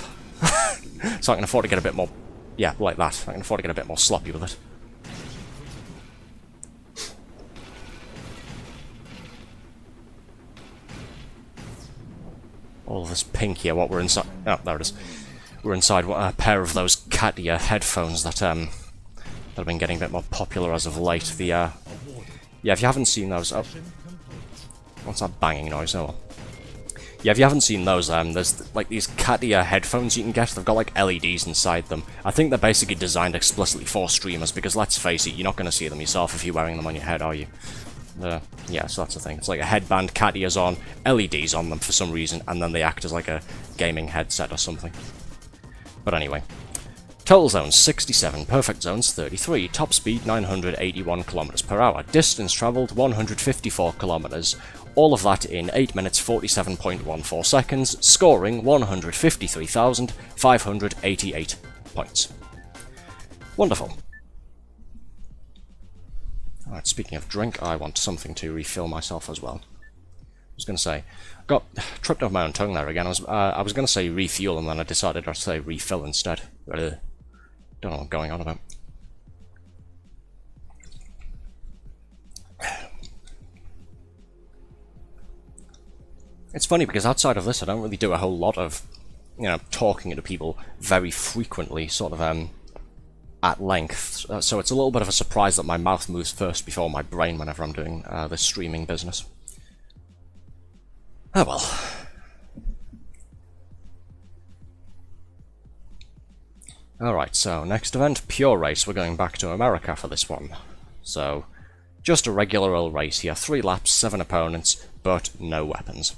So I can afford to get a bit more... Yeah, like that. I can afford to get a bit more sloppy with it. All this pink here, what we're inside... Oh, there it is. We're inside a pair of those cat-ear headphones that have been getting a bit more popular as of late. The, yeah, if you haven't seen those... Oh. What's that banging noise? Oh, well. Yeah, if you haven't seen those, there's like these cat-ear headphones you can get. They've got like LEDs inside them. I think they're basically designed explicitly for streamers because, let's face it, you're not going to see them yourself if you're wearing them on your head, are you? Yeah, so that's the thing. It's like a headband, cat ears on, LEDs on them for some reason, and then they act as like a gaming headset or something. But anyway. Total zones 67, perfect zones 33, top speed 981 kilometers per hour, distance travelled 154 kilometers. All of that in 8 minutes 47.14 seconds, scoring 153,588 points. Wonderful. Alright, speaking of drink, I want something to refill myself as well. I was going to say, tripped over my own tongue there again. I was going to say refuel and then I decided to say refill instead. Don't know what I'm going on about. It's funny because outside of this I don't really do a whole lot of, you know, talking to people very frequently, sort of at length, so it's a little bit of a surprise that my mouth moves first before my brain whenever I'm doing this streaming business. Oh well. Alright, so next event, pure race. We're going back to America for this one. So, just a regular old race here, 3 laps, 7 opponents, but no weapons.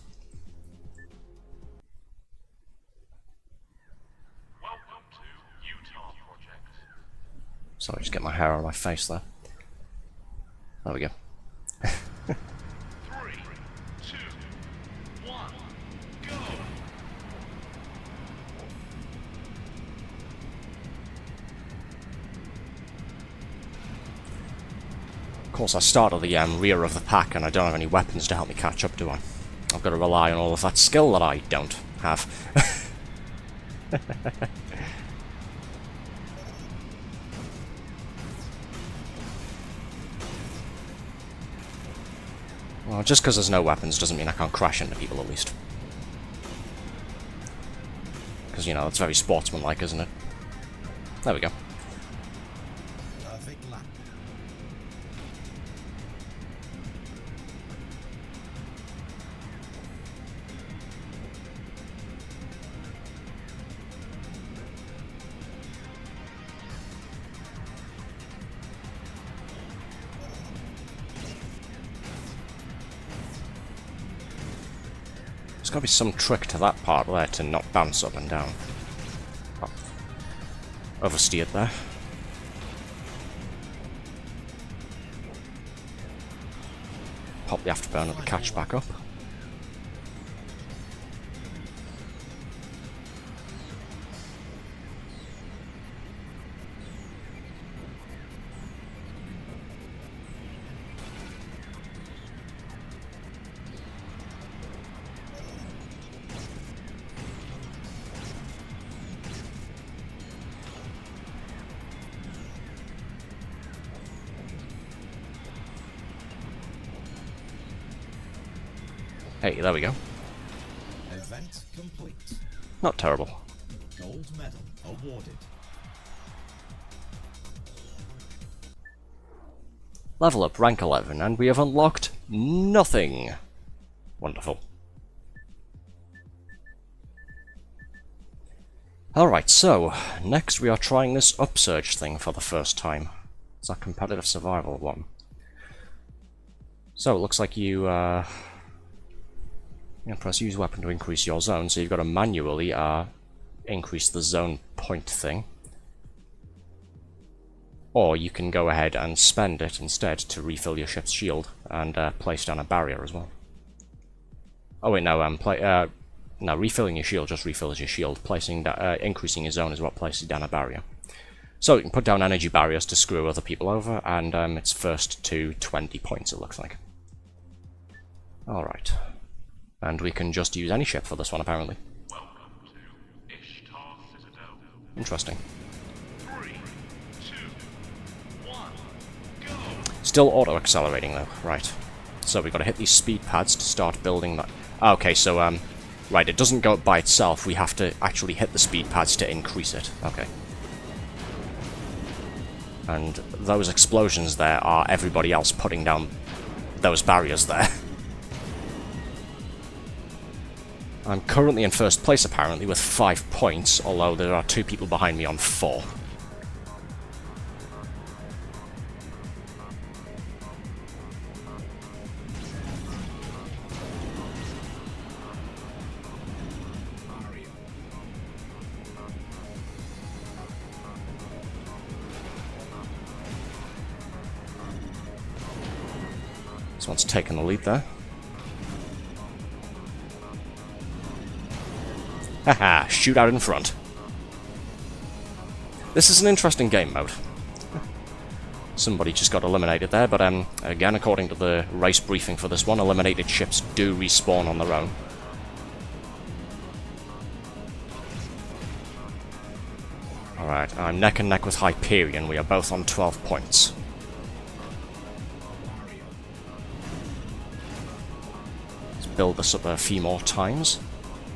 Sorry, just get my hair on my face there. There we go. 3, 2, 1, go! Of course, I start at the rear of the pack, and I don't have any weapons to help me catch up, do I? I've got to rely on all of that skill that I don't have. Well, just because there's no weapons doesn't mean I can't crash into people, at least. Because, you know, it's very sportsmanlike, isn't it? There we go. Perfect lap. There's got to be some trick to that part there to not bounce up and down. Oh. Oversteered there. Pop the afterburner to catch back up. Hey, there we go. Event complete. Not terrible. Gold medal awarded. Level up, rank 11, and we have unlocked nothing. Wonderful. Alright, so, next we are trying this upsurge thing for the first time. It's a competitive survival one. So, it looks like you press use weapon to increase your zone, so you've got to manually increase the zone point thing. Or you can go ahead and spend it instead to refill your ship's shield and place down a barrier as well. Oh wait, no, no, refilling your shield just refills your shield. Increasing your zone is what places down a barrier. So you can put down energy barriers to screw other people over, and it's first to 20 points, it looks like. Alright. And we can just use any ship for this one, apparently. Welcome to Ishtar Citadel. Interesting. 3, 2, 1, go! Still auto-accelerating, though. Right. So we've got to hit these speed pads to start building that. Okay, so, right, it doesn't go up by itself. We have to actually hit the speed pads to increase it. Okay. And those explosions there are everybody else putting down those barriers there. I'm currently in first place, apparently, with 5 points, although there are 2 people behind me on 4. This one's taken the lead there. Haha, shoot out in front. This is an interesting game mode. Somebody just got eliminated there, but again, according to the race briefing for this one, eliminated ships do respawn on their own. Alright, I'm neck and neck with Hyperion. We are both on 12 points. Let's build this up a few more times.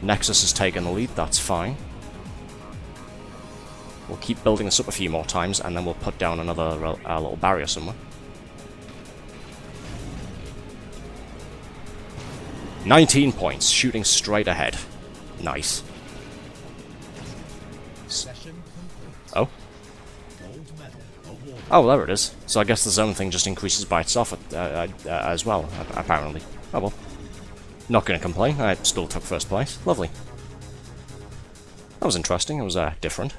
Nexus has taken the lead, that's fine. We'll keep building this up a few more times, and then we'll put down another little barrier somewhere. 19 points, shooting straight ahead. Nice. Session complete. Oh? Gold medal awarded. Oh, there it is. So I guess the zone thing just increases by itself as well, apparently. Oh well. Not going to complain, I still took first place. Lovely. That was interesting, it was different.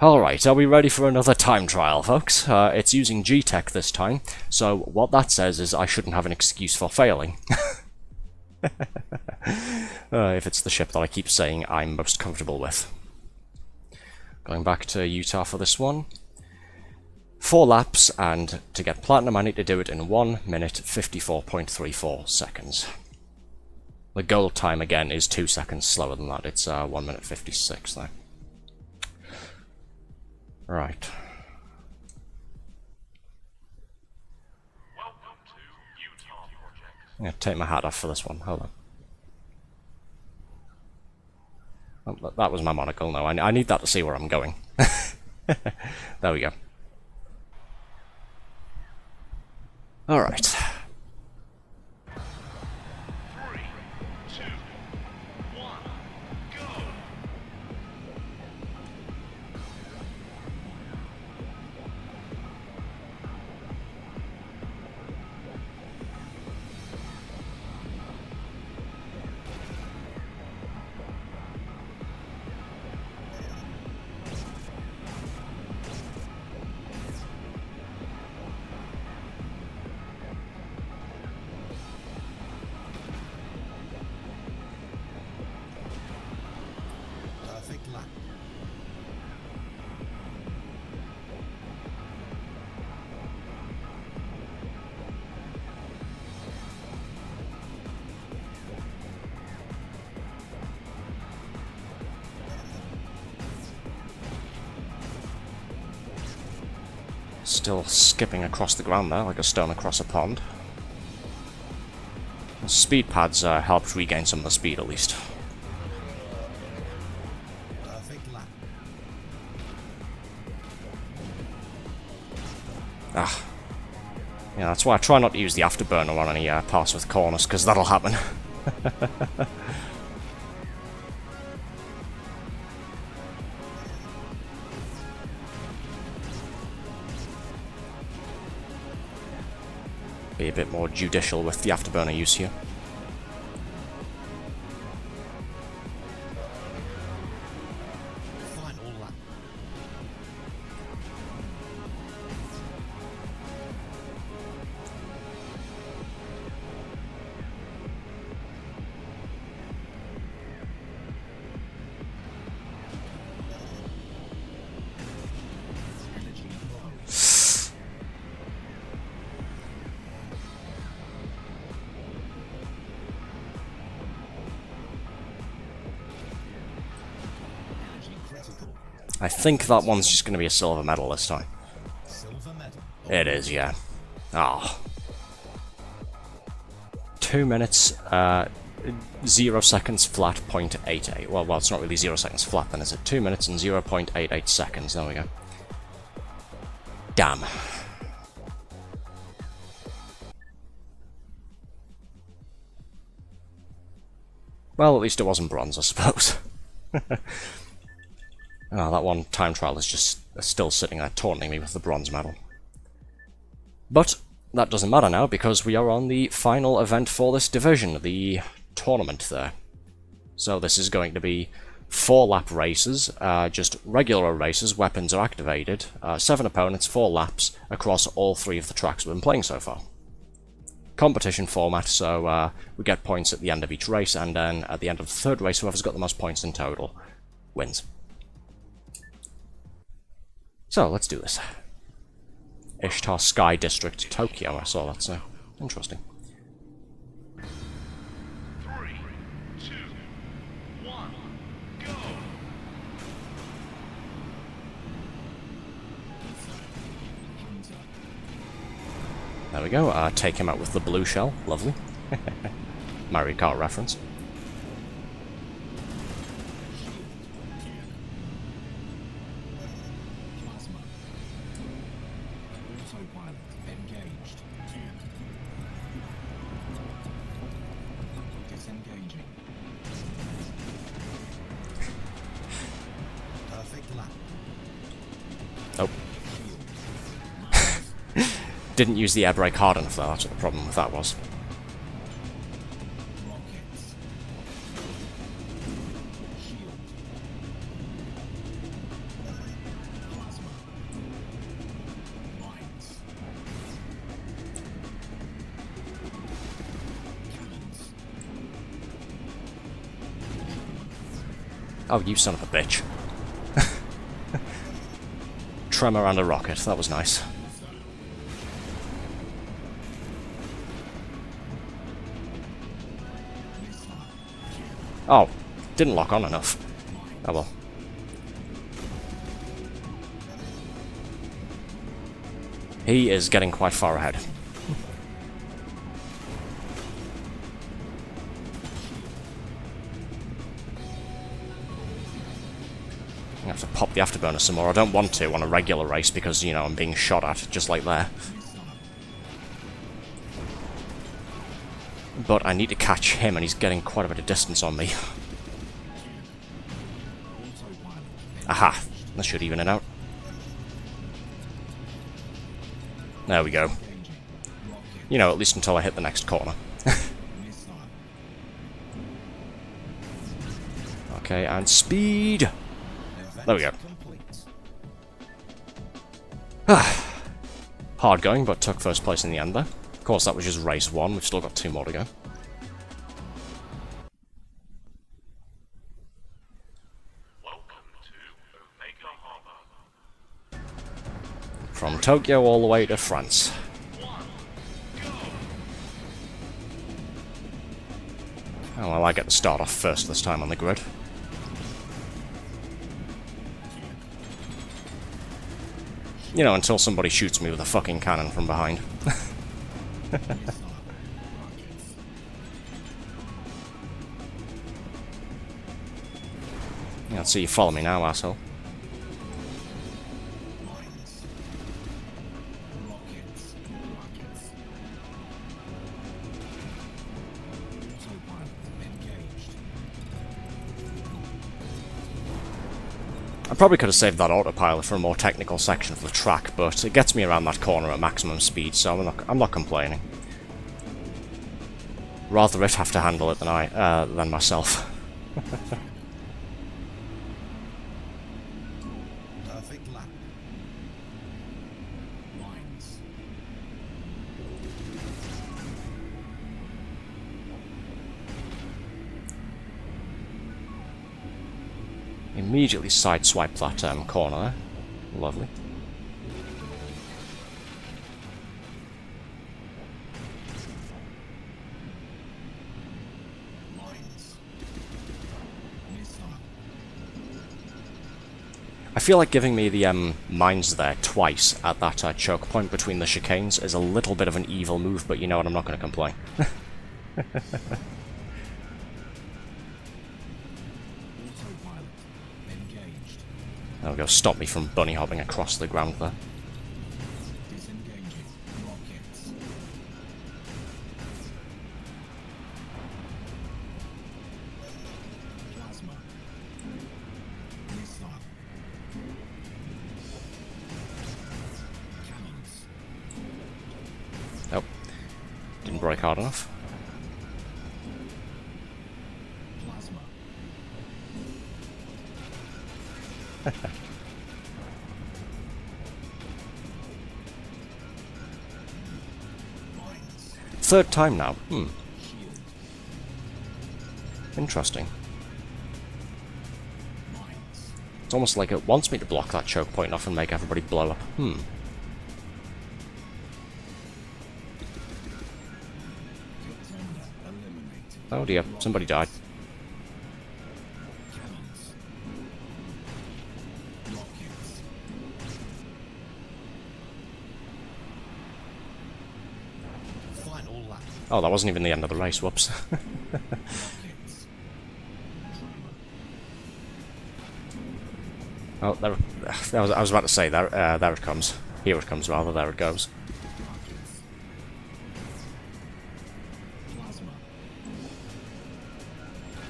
Alright, are we ready for another time trial, folks? It's using G-Tek this time, so what that says is I shouldn't have an excuse for failing. If it's the ship that I keep saying I'm most comfortable with. Going back to Utah for this one. 4 laps, and to get platinum I need to do it in 1 minute 54.34 seconds. The gold time again is 2 seconds slower than that. It's 1 minute 56 though. Right. Welcome to Utah Project. I'm gonna take my hat off for this one. Hold on. Oh, that was my monocle. No, I need that to see where I'm going. There we go. Alright. 3, 2, 1, go! Perfect lap. Still skipping across the ground there, like a stone across a pond. The speed pads helped regain some of the speed at least. Perfect lap. Ah. Yeah, that's why I try not to use the afterburner on any parts with corners, because that'll happen. Be a bit more judicial with the afterburner use here. Final lap. Energy low. Energy critical. I think that one's just going to be a silver medal this time. Silver medal. It is, yeah. Ah. 2 minutes, 0 seconds flat, 0.88. Well, it's not really 0 seconds flat then, is it? 2 minutes and 0.88 seconds. There we go. Damn. Well, at least it wasn't bronze, I suppose. Oh, that one time trial is just still sitting there taunting me with the bronze medal. But that doesn't matter now, because we are on the final event for this division, the tournament there. So this is going to be 4-lap races, just regular races, weapons are activated, 7 opponents, 4 laps across all 3 of the tracks we've been playing so far. Competition format, so we get points at the end of each race, and then at the end of the 3rd race, whoever's got the most points in total wins. So, let's do this. Ishtar Sky District, Tokyo, I saw that, so interesting. 3, 2, 1, go! There we go, take him out with the blue shell, lovely. Mario Kart reference. Plasma. Autopilot engaged. Disengaging. Perfect lap. Oh. Didn't use the air brake hard enough though, that's what the problem with that was. Rockets. Shield. Plasma. Mines. Cannons. Oh, you son of a bitch. Tremor and a rocket, that was nice. Missile. Oh, didn't lock on enough. Oh well. He is getting quite far ahead. I have to pop the afterburner some more. I don't want to on a regular race because, you know, I'm being shot at, just like there. But I need to catch him, and he's getting quite a bit of distance on me. Aha! That should even it out. There we go. You know, at least until I hit the next corner. Okay, and speed! There we go. Hard going, but took first place in the end there. Of course, that was just race 1. We've still got 2 more to go. Welcome to Omega Harbor. From Tokyo all the way to France. Oh well, I get to start off first this time on the grid. You know, until somebody shoots me with a fucking cannon from behind. Yeah, let's see you follow me now, asshole. I probably could have saved that autopilot for a more technical section of the track, but it gets me around that corner at maximum speed, so I'm not complaining. Rather it have to handle it than myself. Perfect lap. Lines. Immediately sideswipe that corner there. Lovely. Lines. Missile. I feel like giving me the mines there twice at that choke point between the chicanes is a little bit of an evil move, but you know what, I'm not going to complain. Autopilot. Engaged. That'll go stop me from bunny hopping across the ground there. Disengaging. Rockets. Plasma. Missile. Cannons. Oh, didn't brake hard enough. Plasma. Lines. Third time now. Shield. Interesting. Lines. It's almost like it wants me to block that choke point off and make everybody blow up. Eliminated. Oh dear, somebody died. Cannons. Rockets. Final lap. Oh, that wasn't even the end of the race, whoops. Rockets. Oh, there, I was about to say, there it comes. Here it comes, rather, there it goes. Rockets. Plasma.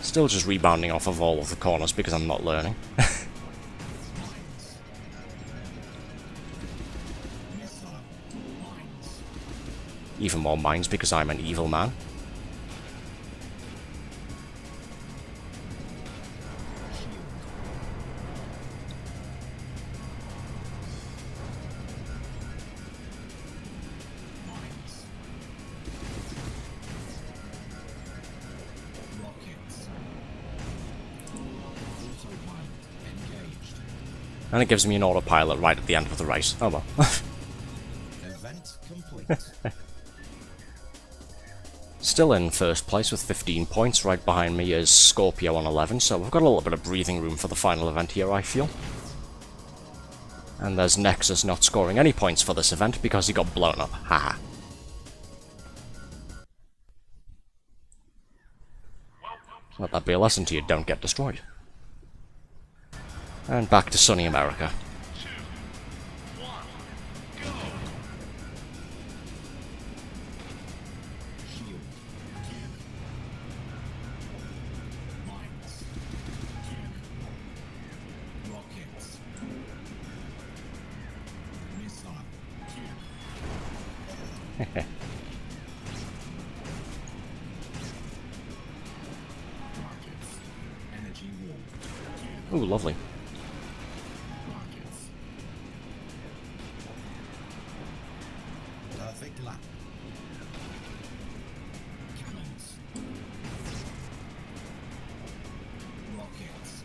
Still just rebounding off of all of the corners because I'm not learning. Lines. Missile. Lines. Even more mines because I'm an evil man. Lines. Rockets. Autopilot engaged. And it gives me an autopilot right at the end of the race. Oh well. Event complete. Still in first place with 15 points. Right behind me is Scorpio on 11, so we've got a little bit of breathing room for the final event here, I feel. And there's Nexus not scoring any points for this event because he got blown up. Haha. Let that be a lesson to you, don't get destroyed. And back to sunny America. 2, 1, go! Shield. Cannon. Mines. Cannon. Rockets. Missile. Cannon. Rockets. Energy wall. Cannon. Ooh, lovely. Rockets. Perfect lap. Cannons. Rockets.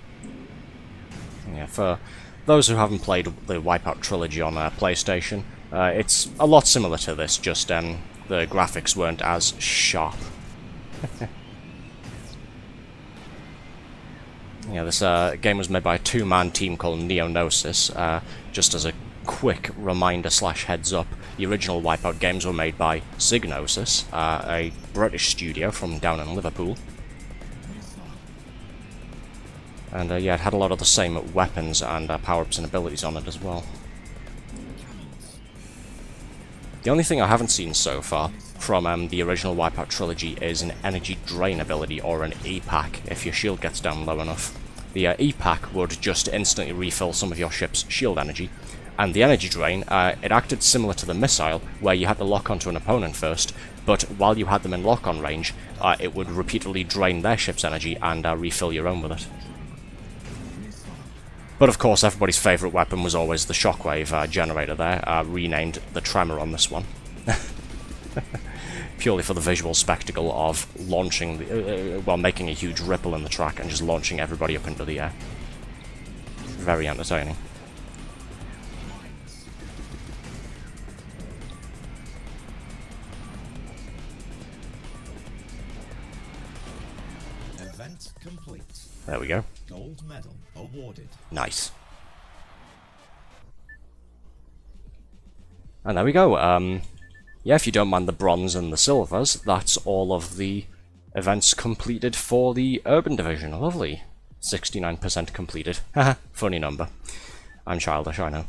Yeah, for those who haven't played the Wipeout trilogy on PlayStation, it's a lot similar to this, just the graphics weren't as sharp. Yeah, this game was made by a two-man team called Neonosis. Just as a quick reminder slash heads up, the original Wipeout games were made by Psygnosis, a British studio from down in Liverpool. And yeah, it had a lot of the same weapons and power-ups and abilities on it as well. The only thing I haven't seen so far from the original Wipeout trilogy is an energy drain ability, or an E-Pack, if your shield gets down low enough. The E-Pack would just instantly refill some of your ship's shield energy, and the energy drain, it acted similar to the missile, where you had to lock onto an opponent first, but while you had them in lock-on range, it would repeatedly drain their ship's energy and refill your own with it. But of course, everybody's favourite weapon was always the shockwave generator there, renamed the Tremor on this one. Purely for the visual spectacle of launching, well, making a huge ripple in the track and just launching everybody up into the air. Very entertaining. Event complete. There we go. Gold medal awarded. Nice. And there we go. Yeah, if you don't mind the bronze and the silvers, that's all of the events completed for the Urban Division. Lovely. 69% completed. Haha, funny number. I'm childish, I know.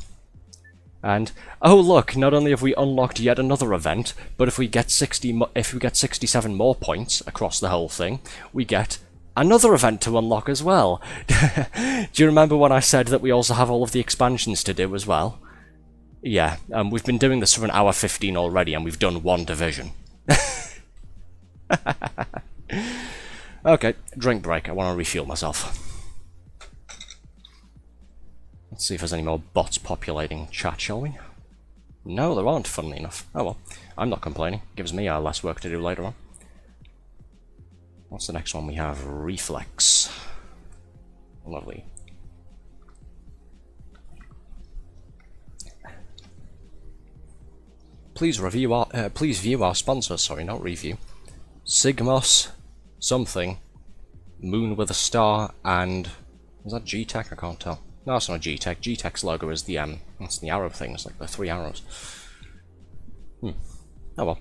And, oh look, not only have we unlocked yet another event, but if we get 67 more points across the whole thing, we get another event to unlock as well. Do you remember when I said that we also have all of the expansions to do as well? Yeah, we've been doing this for an hour 15 already, and we've done one division. Okay, drink break. I want to refuel myself. Let's see if there's any more bots populating chat, shall we? No, there aren't, funnily enough. Oh well, I'm not complaining. Gives me less work to do later on. What's the next one we have? Reflex. Lovely. Please review our, please view our sponsor. Sorry, not review. Sigmos, something, Moon with a Star, and is that G-Tek? I can't tell. No, it's not G-Tek. G-Tek's logo is the it's the arrow thing. It's like the 3 arrows. Oh well.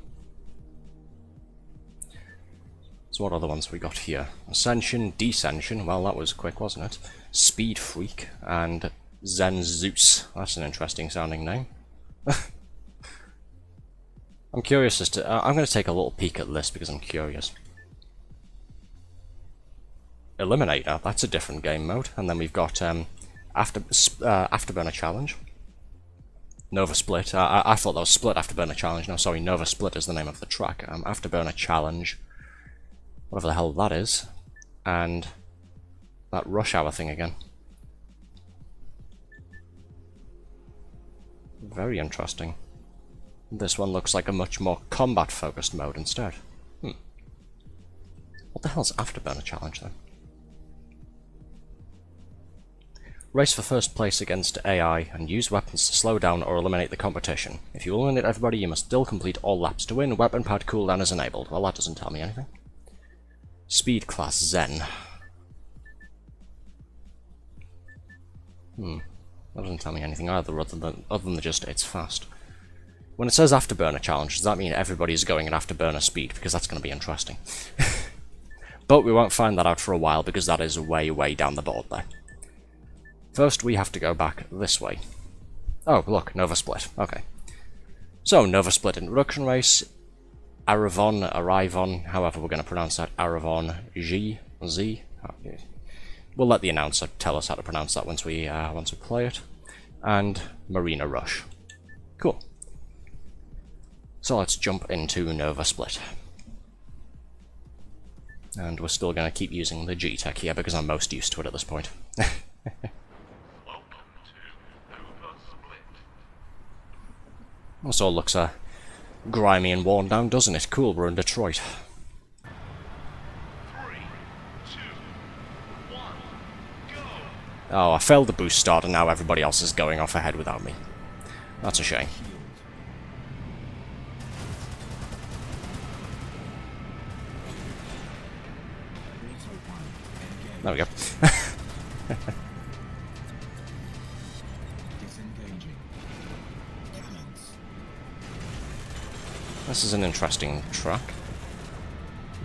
So what other ones we got here? Ascension, Descension. Well, that was quick, wasn't it? Speed Freak and Zen Zeus. That's an interesting sounding name. I'm curious as to... I'm going to take a little peek at this because I'm curious. Eliminator, that's a different game mode. And then we've got Afterburner Challenge. Nova Split. I thought that was Split Afterburner Challenge. No, sorry, Nova Split is the name of the track. Afterburner Challenge. Whatever the hell that is. And that Rush Hour thing again. Very interesting. This one looks like a much more combat-focused mode instead. What the hell's Afterburner Challenge then? Race for first place against AI and use weapons to slow down or eliminate the competition. If you eliminate everybody, you must still complete all laps to win. Weapon pad cooldown is enabled. Well, that doesn't tell me anything. Speed class Zen. That doesn't tell me anything either, other than just it's fast. When it says afterburner challenge, does that mean everybody's going at afterburner speed? Because that's going to be interesting. But we won't find that out for a while because that is way, way down the board there. First, we have to go back this way. Oh, look, Nova Split. Okay. So, Nova Split introduction race. Arrivon, however we're going to pronounce that. Arrivon G, Z. Okay. We'll let the announcer tell us how to pronounce that once we play it. And Marina Rush. Cool. So let's jump into Nova Split. And we're still going to keep using the G-Tek here because I'm most used to it at this point. Also looks grimy and worn down, doesn't it? Cool, we're in Detroit. 3, 2, 1, go! Oh, I failed the boost start and now everybody else is going off ahead without me. That's a shame. There we go. Disengaging. Cannons. This is an interesting track.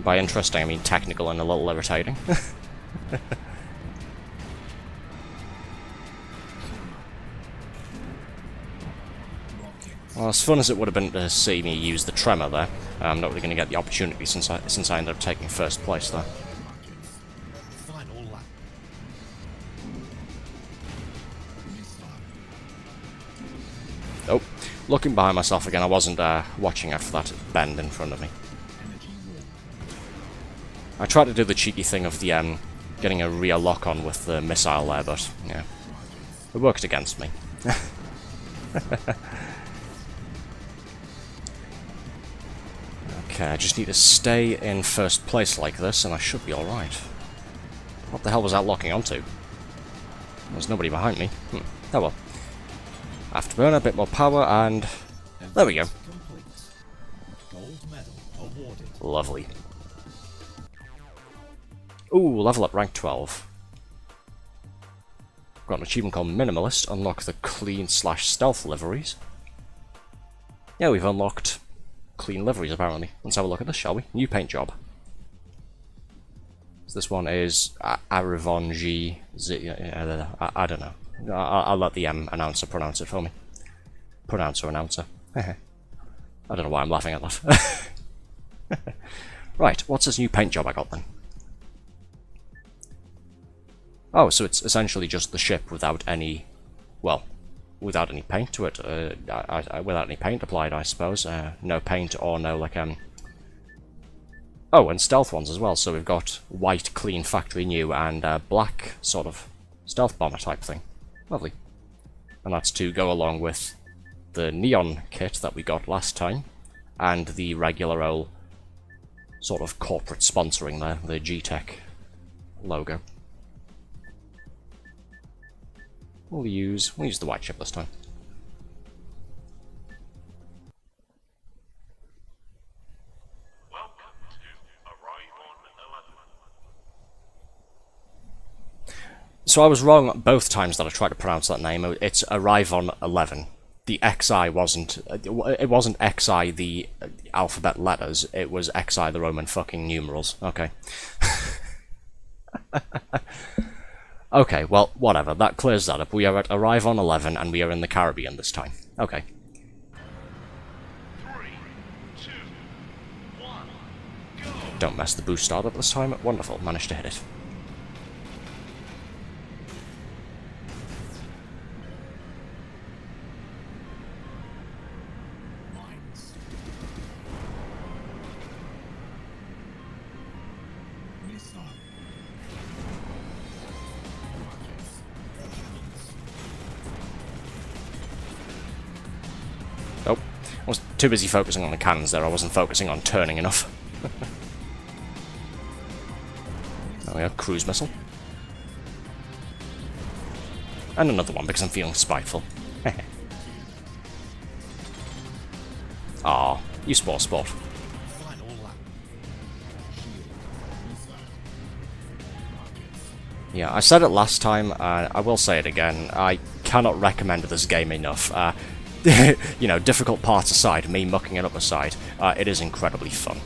By interesting, I mean technical and a little irritating. Well, as fun as it would have been to see me use the tremor there, I'm not really going to get the opportunity since I ended up taking first place there. Final lap. Oh, looking behind myself again, I wasn't watching out for that bend in front of me. I tried to do the cheeky thing of the getting a rear lock on with the missile there, but yeah, it worked against me. Okay, I just need to stay in first place like this, and I should be alright. What the hell was that locking onto? There's nobody behind me. Oh well. Afterburner, a bit more power, and there we go. Complete. Gold medal awarded. Lovely. Ooh, level up, rank 12. Got an achievement called Minimalist, unlock the clean/stealth liveries. Yeah, we've unlocked clean liveries apparently. Let's have a look at this, shall we? New paint job. So this one is Arrivon G, Z, I don't know. I'll let the announcer pronounce it for me. Announcer. I don't know why I'm laughing at that. Right, what's this new paint job I got then? Oh, so it's essentially just the ship without any, well, without any paint to it. Without any paint applied, I suppose. No paint or no, like, Oh, and stealth ones as well. So we've got white, clean, factory new, and black, sort of, stealth bomber type thing. Lovely. And that's to go along with the neon kit that we got last time, and the regular old sort of corporate sponsoring there, the G-Tek logo. We'll use the white chip this time. Welcome to Arrivon 11. So I was wrong both times that I tried to pronounce that name. It's Arrivon 11. The XI wasn't. It wasn't XI the alphabet letters. It was XI the Roman fucking numerals. Okay. Okay, well, whatever. That clears that up. We are at Arrivon 11, and we are in the Caribbean this time. Okay. 3, 2, 1, go! Don't mess the boost start up this time. Wonderful. Managed to hit it. Mines. Missile. Rockets. Cannons. Oh, I was too busy focusing on the cannons there. I wasn't focusing on turning enough. There we go. Cruise missile. And another one because I'm feeling spiteful. Aw, you spoil sport. Final lap. Shield. Missile. Rockets. Yeah, I said it last time, I will say it again. I cannot recommend this game enough. You know, difficult parts aside, me mucking it up aside, it is incredibly fun.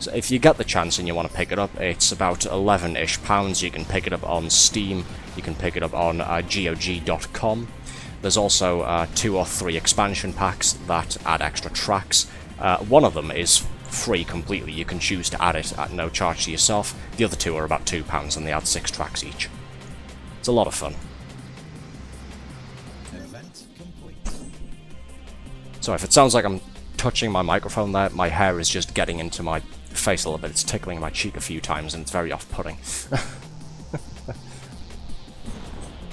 So if you get the chance and you want to pick it up, it's about 11-ish pounds. You can pick it up on Steam, you can pick it up on GOG.com. There's also 2 or 3 expansion packs that add extra tracks. One of them is free completely. You can choose to add it at no charge to yourself. The other 2 are about £2 and they add 6 tracks each. It's a lot of fun. Event complete. So if it sounds like I'm touching my microphone there, my hair is just getting into my face a little bit. It's tickling my cheek a few times and it's very off-putting.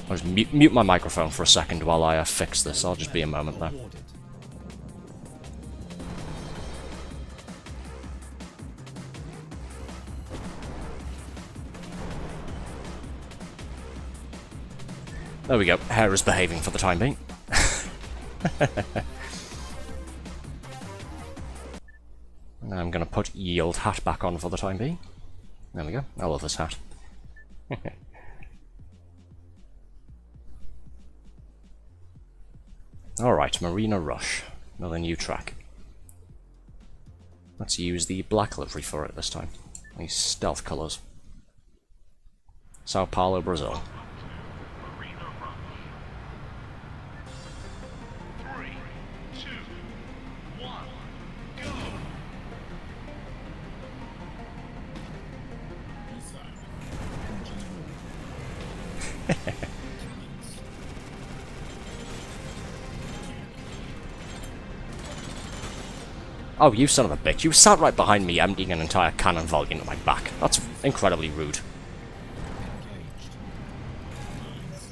I'll just mute my microphone for a second while I fix this. I'll just be a moment there. Awarded. There we go. Hair is behaving for the time being. Now I'm going to put Yield Hat back on for the time being. There we go. I love this hat. Alright, Marina Rush. Another new track. Let's use the black livery for it this time. These stealth colours. Sao Paulo, Brazil. Arena Rush. 3, 2, 1, go! Missile. Engine room. Cannons. Oh, you son of a bitch. You sat right behind me emptying an entire cannon volley into my back. That's incredibly rude. Engaged. Mines.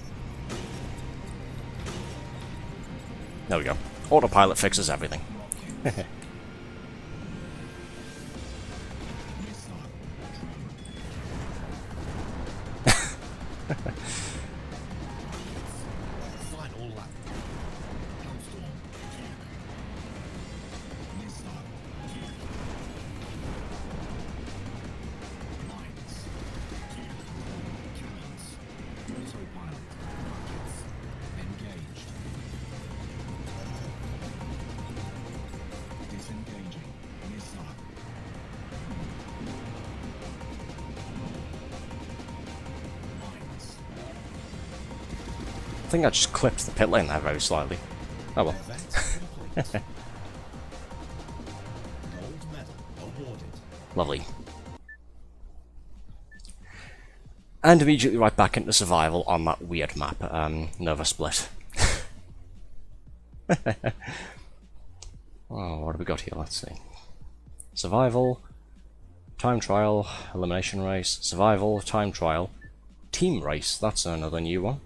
There we go. Autopilot fixes everything. Missile. Final lap. Hellstorm. Missile. Mines. Cannons. Autopilot. Rockets. Engaged. Disengaging. Missile. Mines. I think I just clipped the pit lane there very slightly. Oh well. Event complete. Gold medal awarded. Lovely. And immediately right back into survival on that weird map, Nova Split. Oh, what have we got here? Let's see. Survival, time trial, elimination race, survival, time trial, team race, that's another new one.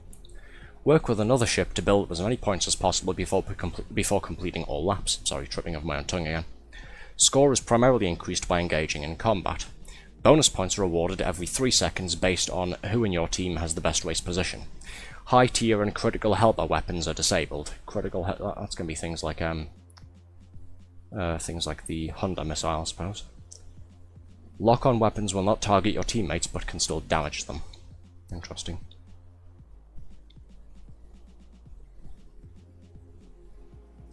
Work with another ship to build up as many points as possible before completing all laps. Sorry, tripping over my own tongue again. Score is primarily increased by engaging in combat. Bonus points are awarded every 3 seconds based on who in your team has the best race position. High tier and critical helper weapons are disabled. That's going to be things like the Honda missile, I suppose. Lock-on weapons will not target your teammates but can still damage them. Interesting.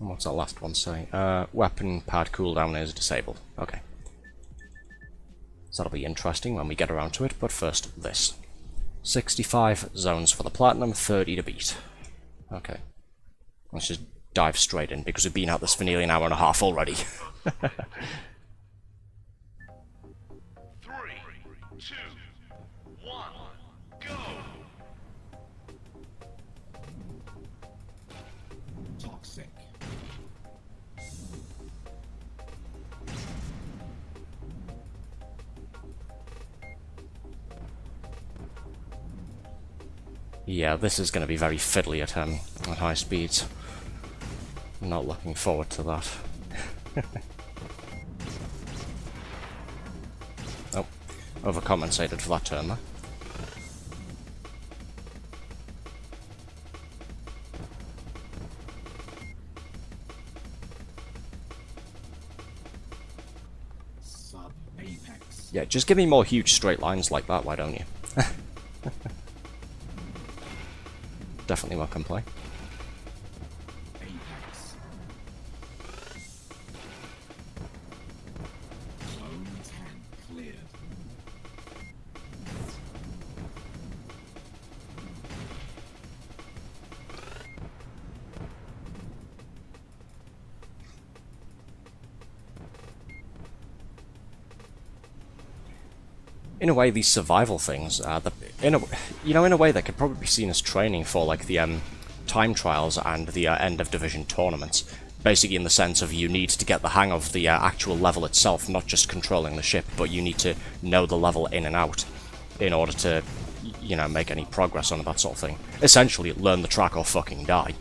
And what's that last one say? Weapon pad cooldown is disabled. Okay. So that'll be interesting when we get around to it, but first this. 65 zones for the platinum, 30 to beat. Okay. Let's just dive straight in, because we've been at this for nearly an hour and a half already. 3, 2, 1, go! Toxic. Yeah, this is going to be very fiddly at high speeds. I'm not looking forward to that. Oh, overcompensated for that turn there. Yeah, just give me more huge straight lines like that, why don't you? Definitely more can play. Apex. Zone 10 cleared. In a way, these survival things, in a way, they could probably be seen as training for like the time trials and the end of division tournaments. Basically, in the sense of you need to get the hang of the actual level itself, not just controlling the ship, but you need to know the level in and out in order to, you know, make any progress on it, that sort of thing. Essentially, learn the track or fucking die.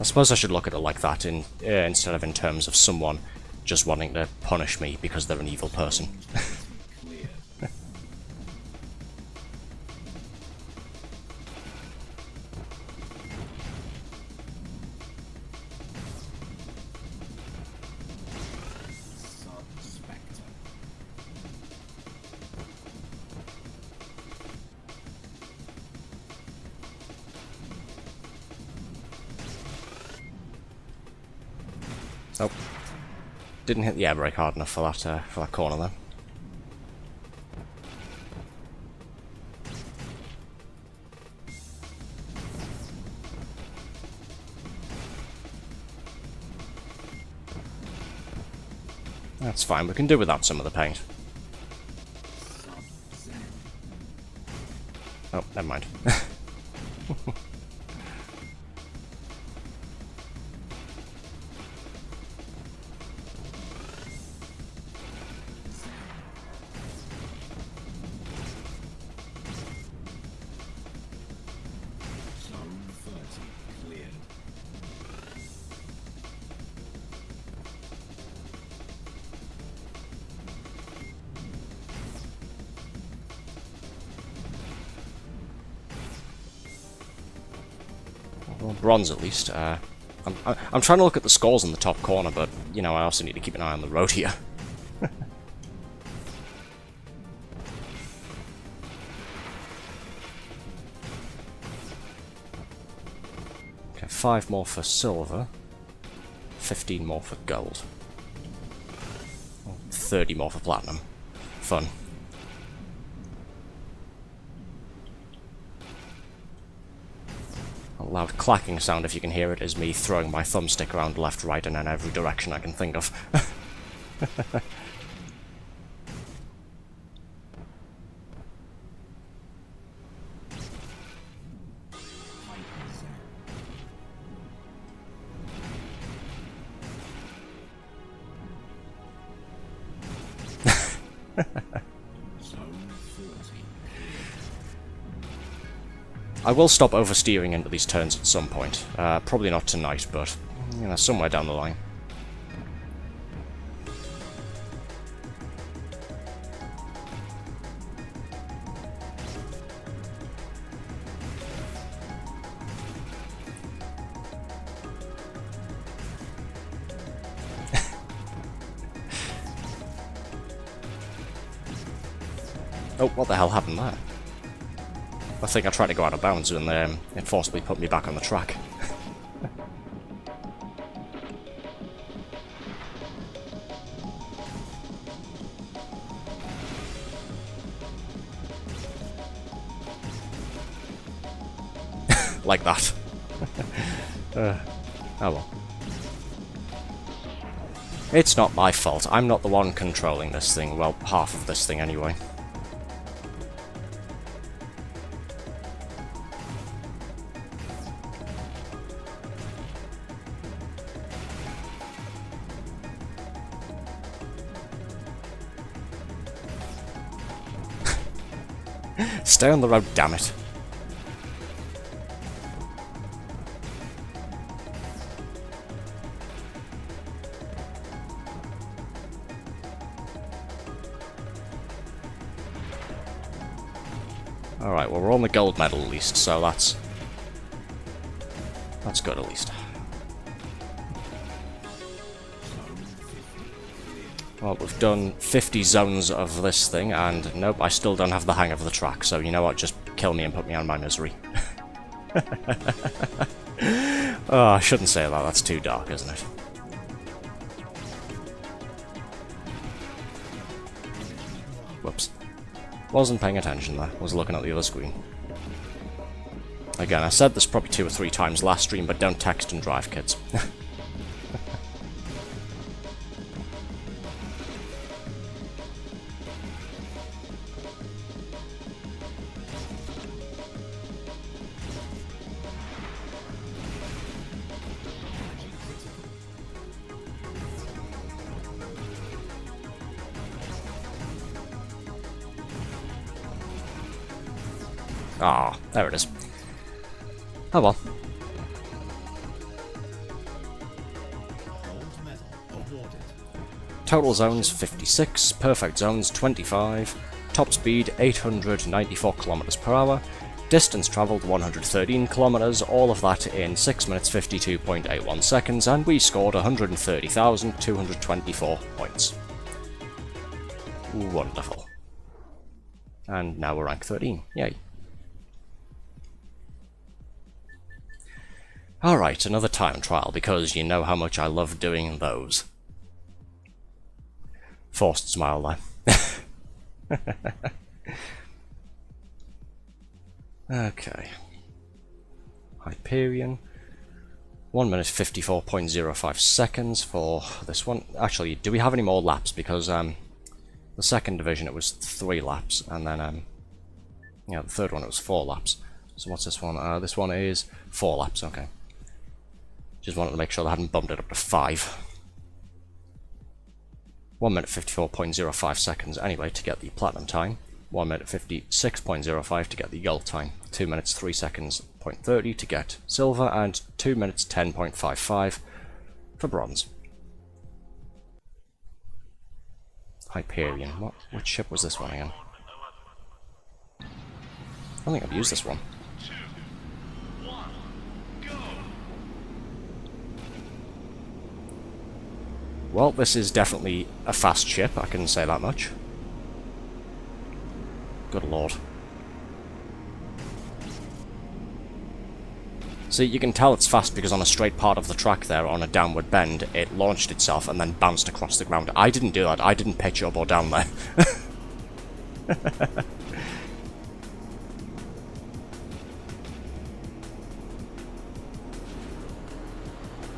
I suppose I should look at it like that instead of in terms of someone just wanting to punish me because they're an evil person. Cleared. Sub-Spectre. Oh, didn't hit the air brake hard enough for that corner though. That's fine, we can do without some of the paint. Sub-Zen. Oh, never mind. Zone 30 cleared. Well, bronze at least. I'm trying to look at the scores in the top corner, but, you know, I also need to keep an eye on the road here. Okay, 5 more for silver, 15 more for gold, 30 more for platinum. Fun. A loud clacking sound, if you can hear it, is me throwing my thumbstick around left, right, and in every direction I can think of. Zone 40 I will stop oversteering into these turns at some point. Probably not tonight, but, you know, somewhere down the line. Oh, what the hell happened there? I think I tried to go out of bounds and it forcibly put me back on the track. Like that. Oh well. It's not my fault. I'm not the one controlling this thing. Well, half of this thing anyway. Stay on the road, damn it. Alright, well we're on the gold medal at least, so that's good at least. Well, we've done 50 zones of this thing, and nope, I still don't have the hang of the track, so you know what, just kill me and put me on my misery. Oh, I shouldn't say that, that's too dark, isn't it? Whoops. Wasn't paying attention there, was looking at the other screen. Again, I said this probably 2 or 3 times last stream, but don't text and drive, kids. Ah, there it is. Oh well. Gold medal awarded. Total zones 56, perfect zones 25, top speed 894 kilometers per hour, distance travelled 113 kilometers, all of that in 6 minutes 52.81 seconds, and we scored 130,224 points. Wonderful. And now we're rank 13. Yay. Alright, another time trial, because you know how much I love doing those. Forced smile there. Okay. Hyperion. 1 minute 54.05 seconds for this one. Actually, do we have any more laps? Because the second division it was 3 laps, and then yeah, the third one it was 4 laps. So what's this one? This one is 4 laps, okay. Just wanted to make sure they hadn't bumped it up to 5. 1 minute 54.05 seconds anyway to get the platinum time. 1 minute 56.05 to get the gold time. 2 minutes 3 seconds 0.30 to get silver, and 2 minutes 10.55 for bronze. Hyperion. Which ship was this one again? I don't think I've used this one. 2, 1, go! Well, this is definitely a fast ship, I can say that much. Good lord. See, you can tell it's fast because on a straight part of the track there, on a downward bend, it launched itself and then bounced across the ground. I didn't do that, I didn't pitch up or down there.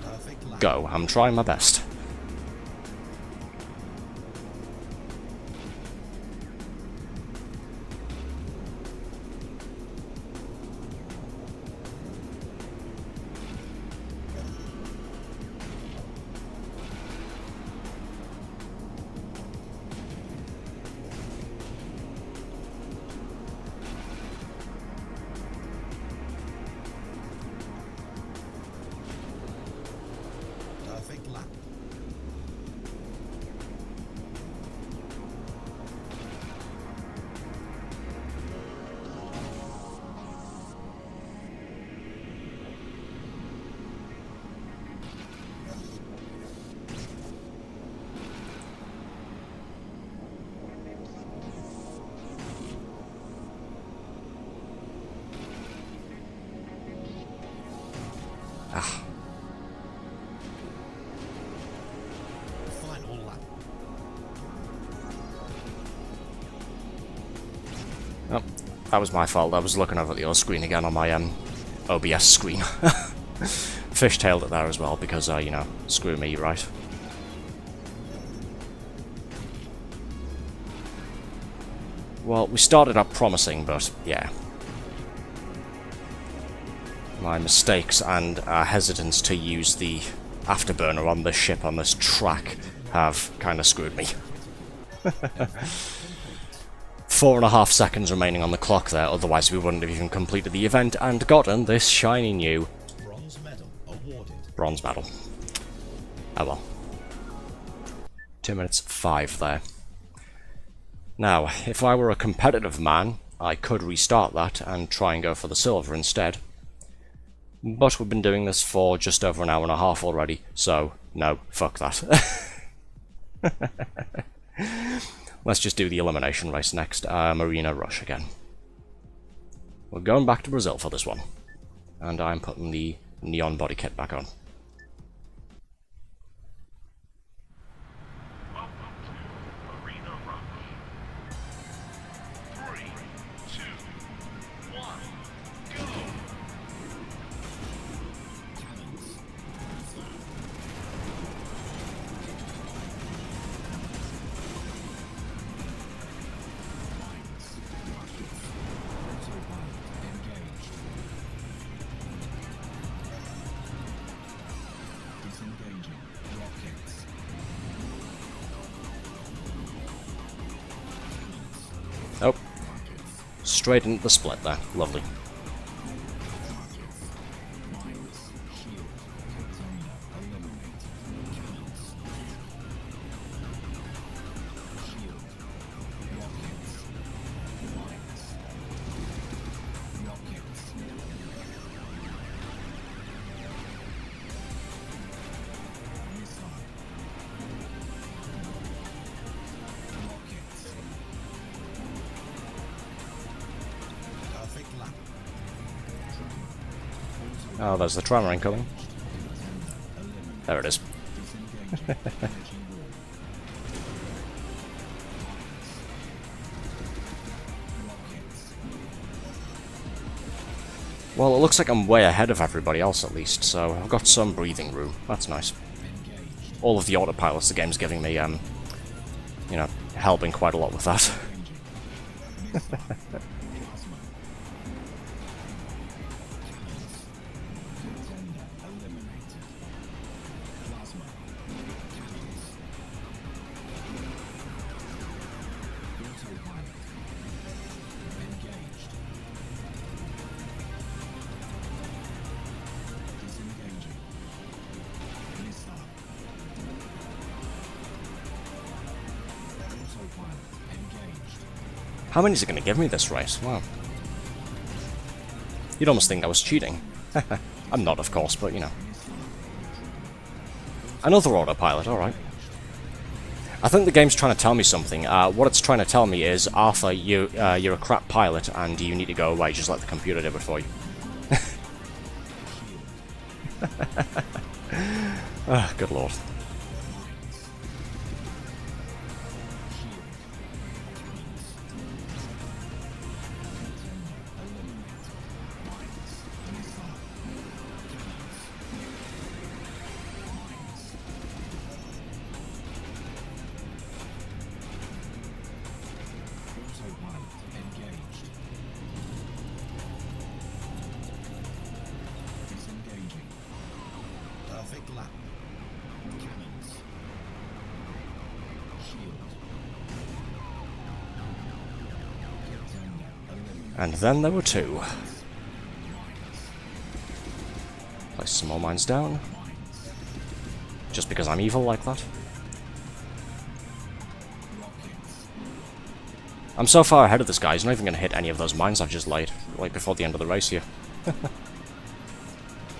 Perfect lap. Go, I'm trying my best. Perfect lap. Ah, Final lap. oh, that was my fault. I was looking over at the other screen again on my OBS screen. Fishtailed it there as well because, you know, screw me, right? Well, we started out promising, but yeah. My mistakes and hesitance to use the afterburner on this ship on this track have kind of screwed me. 4.5 seconds remaining on the clock there, otherwise we wouldn't have even completed the event and gotten this shiny new Bronze medal awarded. bronze medal. Oh well. 2 minutes 5 there. Now, if I were a competitive man, I could restart that and try and go for the silver instead. But we've been doing this for just over an hour and a half already, so no, fuck that. Let's just do the elimination race next. Marina Rush again. We're going back to Brazil for this one. And I'm putting the neon body kit back on. Welcome to Arena Rush. 3, 2, 1, go! Disengaging. Rockets. Oh. Straight into the split there. Lovely. Shield. Container eliminated. Cannons. Shield. Rockets. Mines. Rockets. Missile. Rockets. Perfect lap. Oh, there's the tram coming. There it is. Disengaging. Energy wall. Rockets. Well, it looks like I'm way ahead of everybody else at least, so I've got some breathing room. That's nice. Engaged. All of the autopilots the game's giving me, you know, helping quite a lot with that. Engine. Missile. Plasma. Cannons. Contender eliminated. Plasma. Cannons. Autopilot. Engaged. Disengaging. Missile. Autopilot. Engaged. How many is it going to give me this race? Wow. You'd almost think I was cheating. I'm not, of course, but you know. Another autopilot, alright. I think the game's trying to tell me something. What it's trying to tell me is, Arthur, you're a crap pilot and you need to go away, just like the computer did it for you. Ah, good lord. Autopilot engaged. Disengaging. Perfect lap. Cannons. Shield. Contender eliminated. And then there were two. Place some more mines down. Just because I'm evil like that. Rockets. I'm so far ahead of this guy, he's not even going to hit any of those mines I've just laid, like before the end of the race here.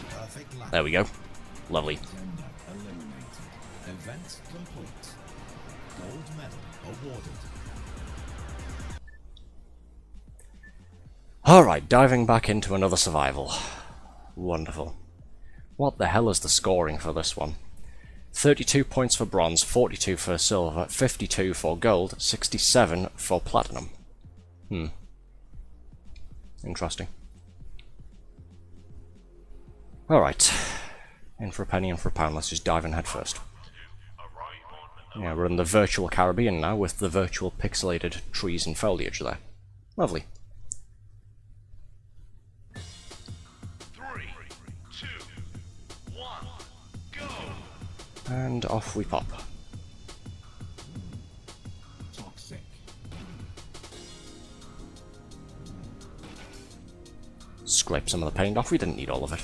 Perfect lap. There we go. Lovely. Contender eliminated. Event complete. Gold medal awarded. Alright, diving back into another survival. Wonderful. What the hell is the scoring for this one? 32 points for bronze, 42 for silver, 52 for gold, 67 for platinum. Interesting. Alright. In for a penny, in for a pound. Let's just dive in head first. Arrive on Yeah, we're in the virtual Caribbean now with the virtual pixelated trees and foliage there. Lovely. 3, 2, 1, go! And off we pop. Toxic. Scrape some of the paint off, we didn't need all of it.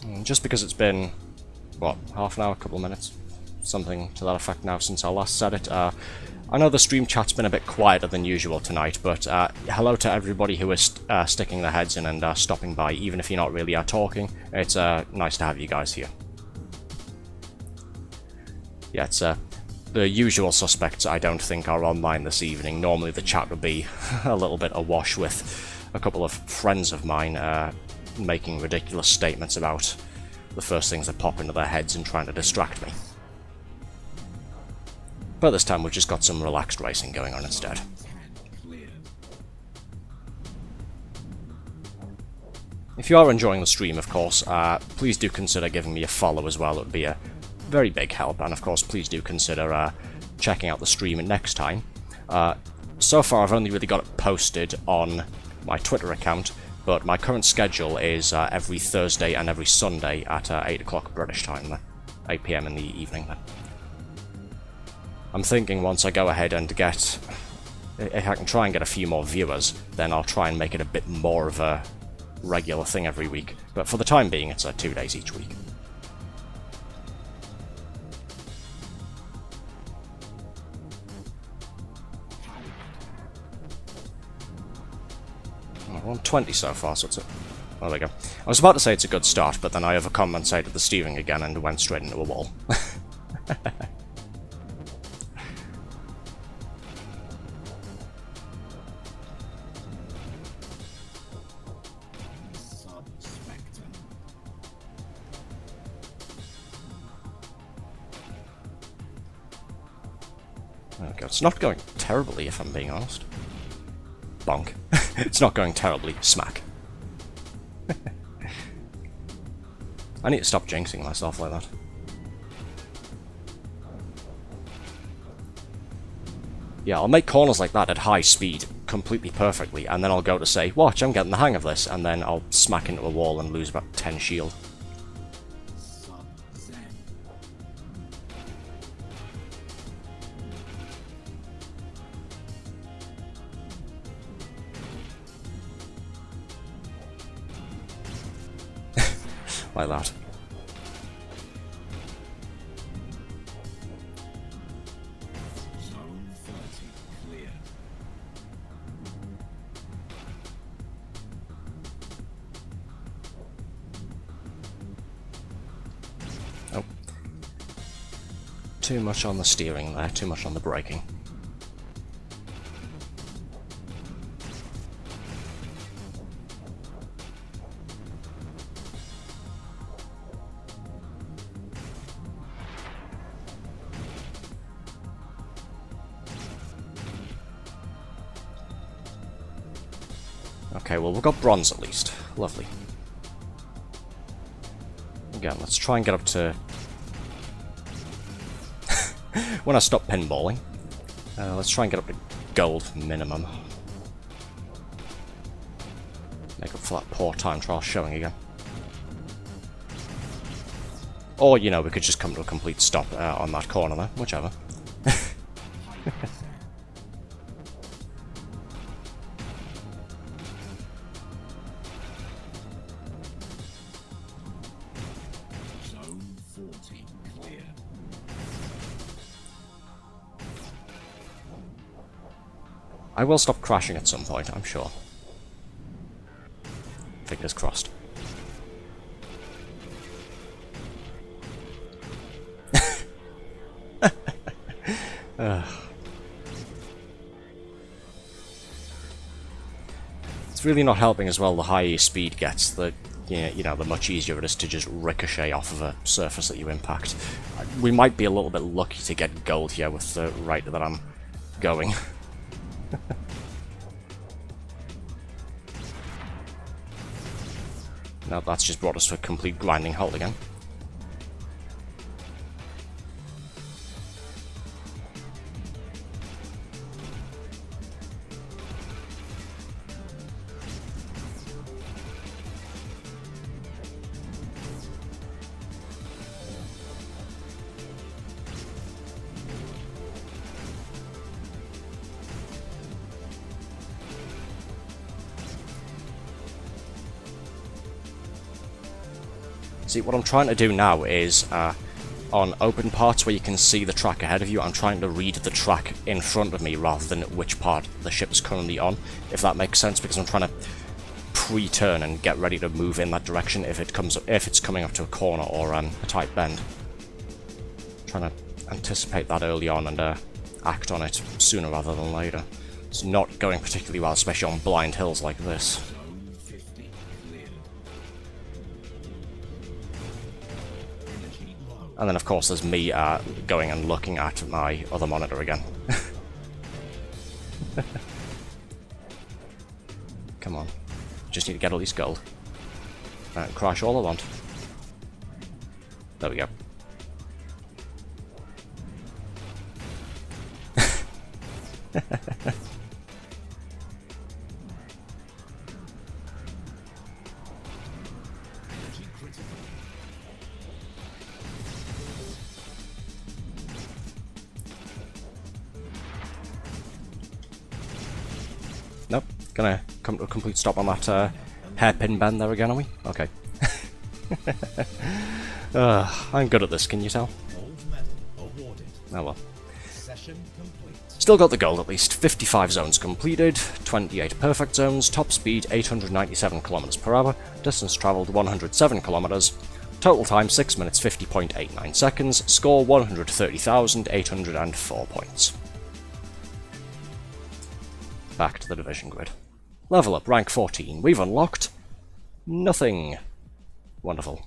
And just because it's been, what, half an hour, couple of minutes? Something to that effect now since I last said it. I know the stream chat's been a bit quieter than usual tonight, but hello to everybody who is sticking their heads in and stopping by, even if you're not really talking. It's nice to have you guys here. Yeah, it's the usual suspects I don't think are online this evening. Normally the chat would be a little bit awash with a couple of friends of mine making ridiculous statements about the first things that pop into their heads and trying to distract me. But this time we've just got some relaxed racing going on instead. 10 clear. If you are enjoying the stream, of course, please do consider giving me a follow as well. It would be a very big help, and of course please do consider checking out the stream next time. So far I've only really got it posted on my Twitter account, but my current schedule is every Thursday and every Sunday at 8 o'clock British time, 8 PM in the evening. I'm thinking once I go ahead and get... if I can try and get a few more viewers, then I'll try and make it a bit more of a regular thing every week. But for the time being, it's 2 days each week. Oh, we're on 20 so far, so it's a... oh, there we go. I was about to say it's a good start, but then I overcompensated the steering again and went straight into a wall. Sub-Spectre. Oh god, it's not going terribly if I'm being honest. Bonk. It's not going terribly. Smack. I need to stop jinxing myself like that. Yeah, I'll make corners like that at high speed completely perfectly, and then I'll go to say, watch, I'm getting the hang of this, and then I'll smack into a wall and lose about 10 shield. Sub-Zen. Like that. Zone 30 clear. Oh. Too much on the steering there, too much on the braking. Okay, well, we've got bronze at least. Lovely. Again, let's try and get up to... when I stop pinballing. Let's try and get up to gold minimum. Make up for that poor time trial showing again. Or, you know, we could just come to a complete stop on that corner there. Whichever. Zone 40 clear. I will stop crashing at some point, I'm sure. Fingers crossed. It's really not helping as well the higher your speed gets, the you know, the much easier it is to just ricochet off of a surface that you impact. We might be a little bit lucky to get gold here with the rate that I'm going. Now that's just brought us to a complete grinding halt again. See, what I'm trying to do now is, on open parts where you can see the track ahead of you, I'm trying to read the track in front of me rather than which part the ship is currently on, if that makes sense, because I'm trying to pre-turn and get ready to move in that direction if it's coming up to a corner or a tight bend. Trying to anticipate that early on and act on it sooner rather than later. It's not going particularly well, especially on blind hills like this. Zone 50 cleared. Energy low. And then of course there's me going and looking at my other monitor again. Come on. Just need to get all these gold. Crash all I want. There we go. Energy critical. Nope. Gonna come to a complete stop on that hairpin bend there again, are we? Okay. I'm good at this, can you tell? Gold medal awarded. Oh well. Session complete. Still got the gold at least. 55 zones completed, 28 perfect zones, top speed 897 km per hour, distance travelled 107 km, total time 6 minutes 50.89 seconds, score 130,804 points. Back to the division grid. Level up, rank 14. We've unlocked nothing. Wonderful.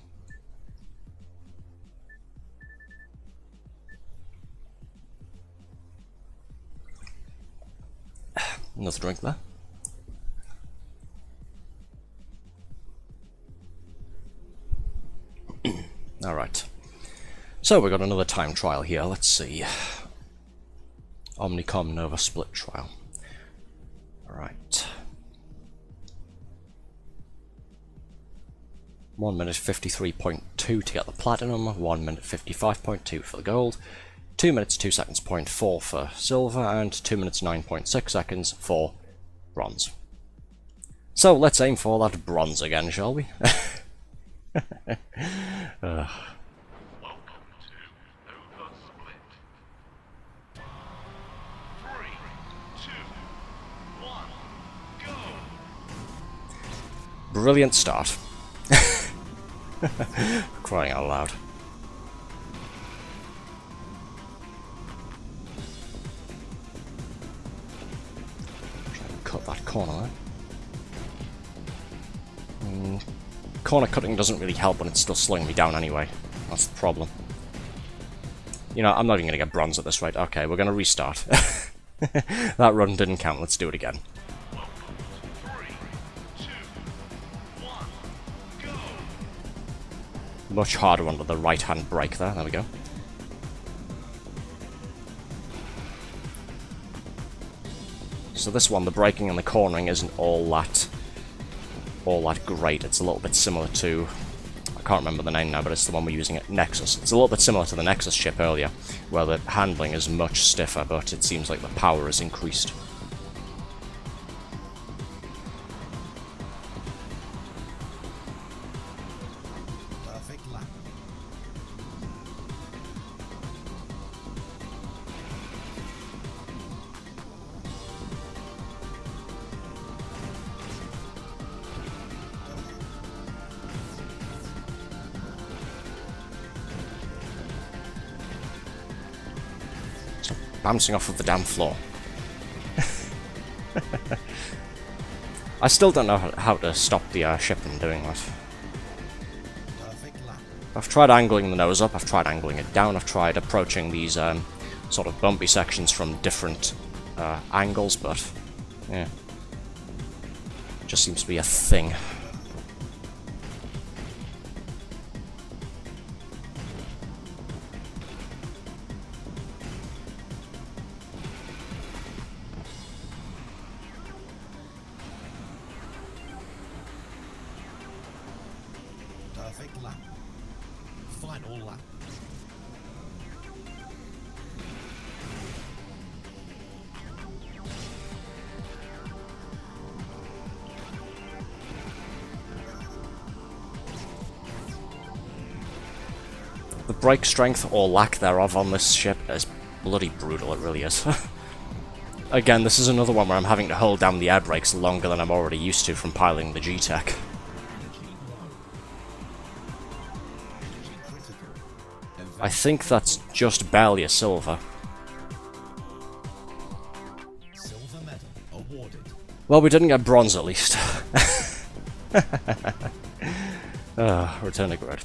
Another drink there. Alright. So we've got another time trial here. Let's see. Omnicom Nova split trial. Alright. 1 minute 53.2 to get the platinum, 1 minute 55.2 for the gold, 2 minutes 2 seconds 0.4 for silver, and 2 minutes 9.6 seconds for bronze. So let's aim for that bronze again, shall we? Welcome to Nova Split. 3, 2, 1, go! Brilliant start. Crying out loud. Try and cut that corner there. Corner cutting doesn't really help when it's still slowing me down anyway. That's the problem. You know, I'm not even going to get bronze at this rate. Okay, we're going to restart. That run didn't count. Let's do it again. 3, 2, 1, go! Much harder under the right-hand brake there. There we go. So this one, the braking and the cornering isn't all that great. It's a little bit similar to, I can't remember the name now, but it's the one we're using at Nexus. It's a little bit similar to the Nexus chip earlier, where the handling is much stiffer, but it seems like the power is increased. Perfect lap. Bouncing off of the damn floor. I still don't know how to stop the ship from doing that. Perfect lap. I've tried angling the nose up, I've tried angling it down, I've tried approaching these sort of bumpy sections from different angles, but yeah, it just seems to be a thing. Perfect lap. Final lap. The brake strength, or lack thereof, on this ship is bloody brutal, it really is. Again, this is another one where I'm having to hold down the air brakes longer than I'm already used to from piloting the G-Tek. Energy low. Energy critical. I think that's just barely a silver. Silver medal awarded. Well, we didn't get bronze at least. Return to grid.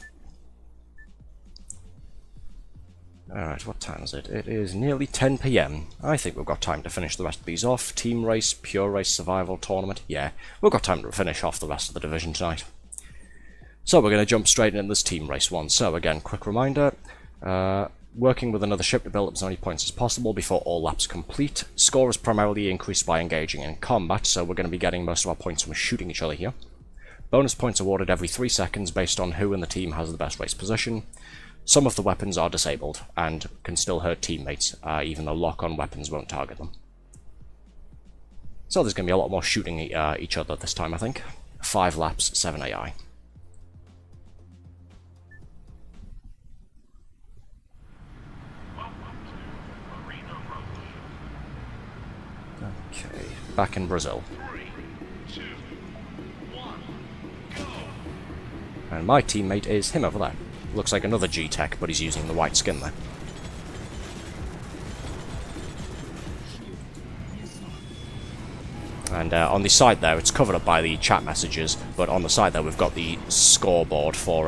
Alright, what time is it? It is nearly 10 PM. I think we've got time to finish the rest of these off. Team race, pure race, survival, tournament. Yeah, we've got time to finish off the rest of the division tonight. So we're going to jump straight into this team race one. So again, quick reminder. Working with another ship to build up as many points as possible before all laps complete. Score is primarily increased by engaging in combat, so we're going to be getting most of our points from shooting each other here. Bonus points awarded every 3 seconds based on who in the team has the best race position. Some of the weapons are disabled and can still hurt teammates, even though lock-on weapons won't target them. So there's going to be a lot more shooting each other this time, I think. 5 laps, 7 AI. Okay, back in Brazil. 3, 2, 1, go! And my teammate is him over there. Looks like another G-Tek, but he's using the white skin there. And on the side there, it's covered up by the chat messages, but on the side there we've got the scoreboard for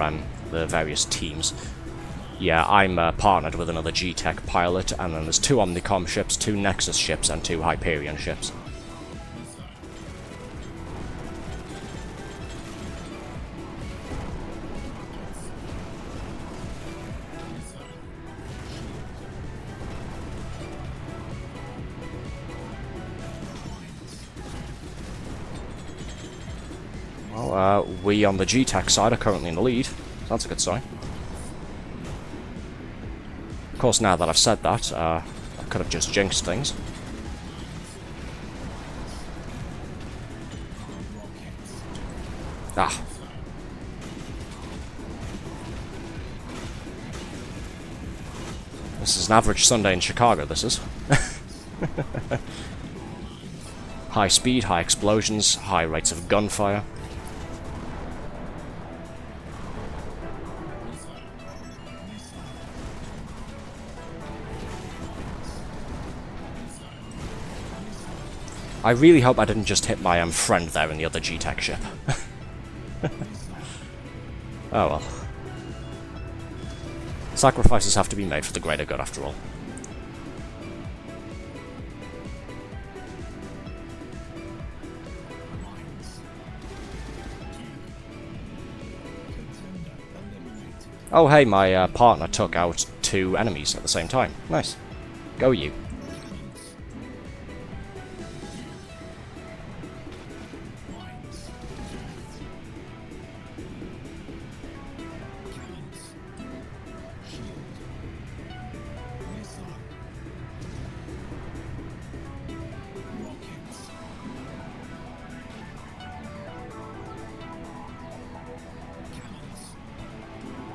the various teams. Yeah, I'm partnered with another G-Tek pilot, and then there's 2 Omnicom ships, 2 Nexus ships, and 2 Hyperion ships. Well, we on the G-Tek side are currently in the lead. That's a good sign. Of course, now that I've said that, I could have just jinxed things. Ah. This is an average Sunday in Chicago, this is. High speed, high explosions, high rates of gunfire. I really hope I didn't just hit my friend there in the other G-Tek ship. Oh well. Sacrifices have to be made for the greater good, after all. Oh hey, my partner took out 2 enemies at the same time. Nice. Go you.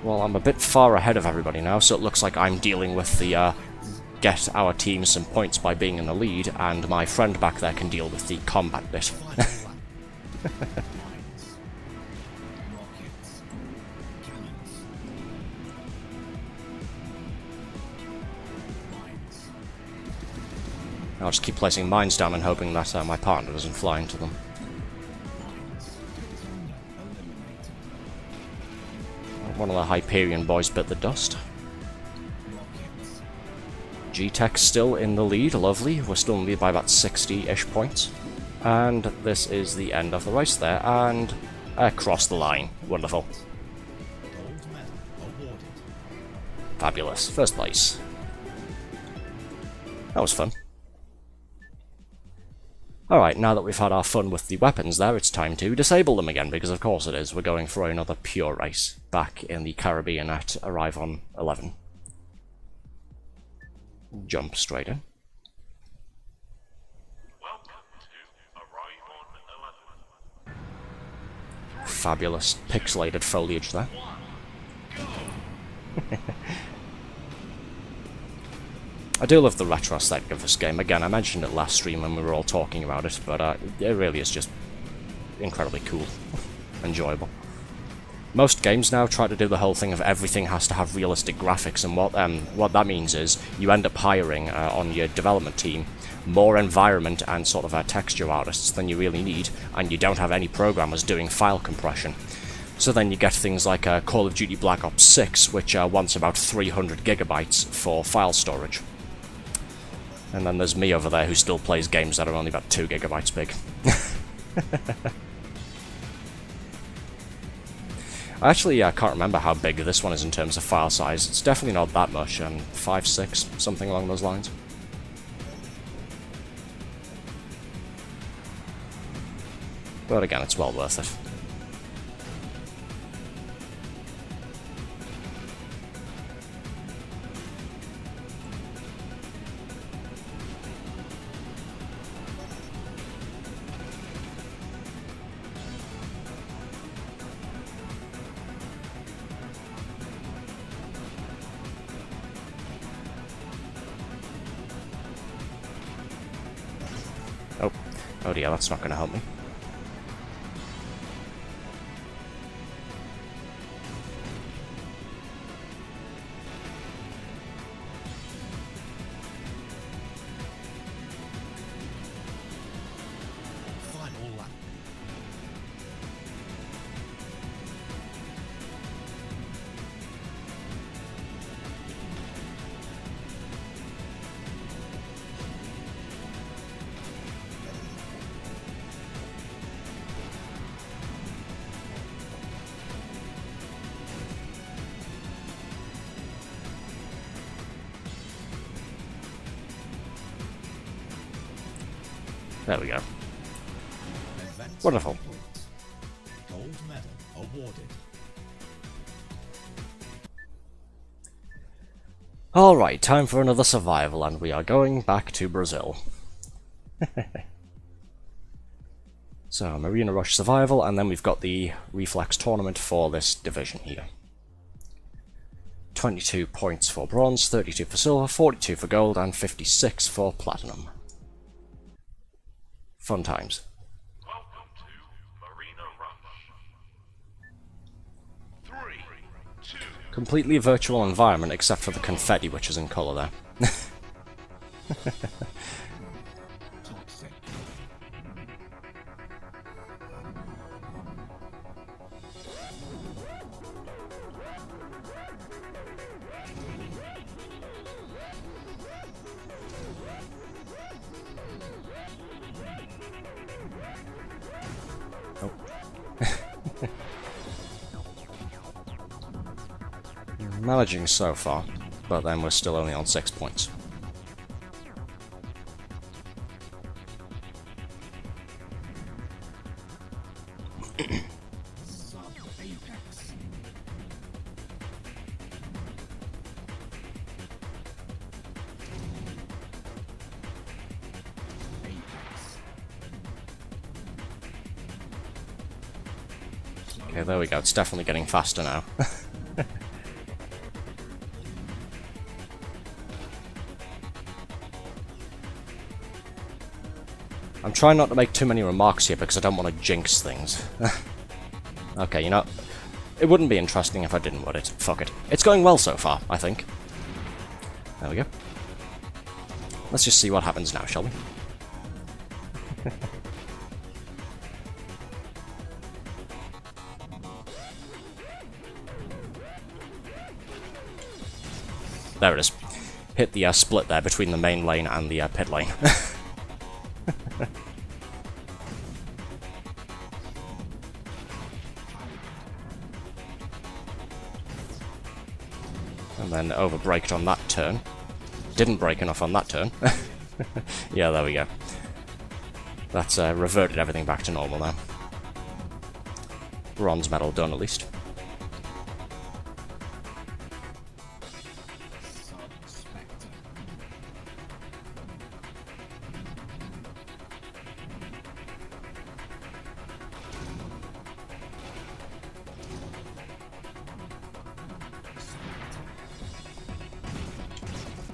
Well, I'm a bit far ahead of everybody now, so it looks like I'm dealing with the get our team some points by being in the lead, and my friend back there can deal with the combat bit. I'll just keep placing mines down and hoping that my partner doesn't fly into them. One of the Hyperion boys bit the dust. G-Tek still in the lead, lovely. We're still in the lead by about 60-ish points. And this is the end of the race there, and across the line. Wonderful. Gold medal awarded. Fabulous. First place. That was fun. Alright, now that we've had our fun with the weapons there, it's time to disable them again, because of course it is. We're going for another pure race back in the Caribbean at Arrive on 11. Jump straight in. Welcome to Arrive on 11. Fabulous pixelated foliage there. I do love the retro aesthetic of this game. Again, I mentioned it last stream when we were all talking about it, but it really is just incredibly cool. Enjoyable. Most games now try to do the whole thing of everything has to have realistic graphics, and what that means is you end up hiring on your development team more environment and sort of texture artists than you really need, and you don't have any programmers doing file compression. So then you get things like Call of Duty Black Ops 6, which wants about 300 gigabytes for file storage. And then there's me over there who still plays games that are only about 2 gigabytes big. I actually can't remember how big this one is in terms of file size. It's definitely not that much, 5, 6, something along those lines. But again, it's well worth it. Oh dear, that's not going to help me. Final lap. There we go. Advanced Wonderful. points. Gold medal awarded. Alright, time for another survival, and we are going back to Brazil. So, Marina Rush Survival, and then we've got the Reflex Tournament for this division here. 22 points for bronze, 32 for silver, 42 for gold, and 56 for platinum. Fun times. Welcome to Marina Rush. 3, 2, Completely virtual environment except for the confetti, which is in colour there. Toxic. Managing so far, but then we're still only on 6 points. Sub-apex. Apex. Okay, there we go. It's definitely getting faster now. I'm trying not to make too many remarks here because I don't want to jinx things. Okay, you know, it wouldn't be interesting if I didn't, would it? Fuck it. It's going well so far, I think. There we go. Let's just see what happens now, shall we? There it is. Hit the split there between the main lane and the pit lane. And then over-braked on that turn. Didn't brake enough on that turn. Yeah, there we go. That's reverted everything back to normal now. Bronze medal done, at least. Sub-spectre.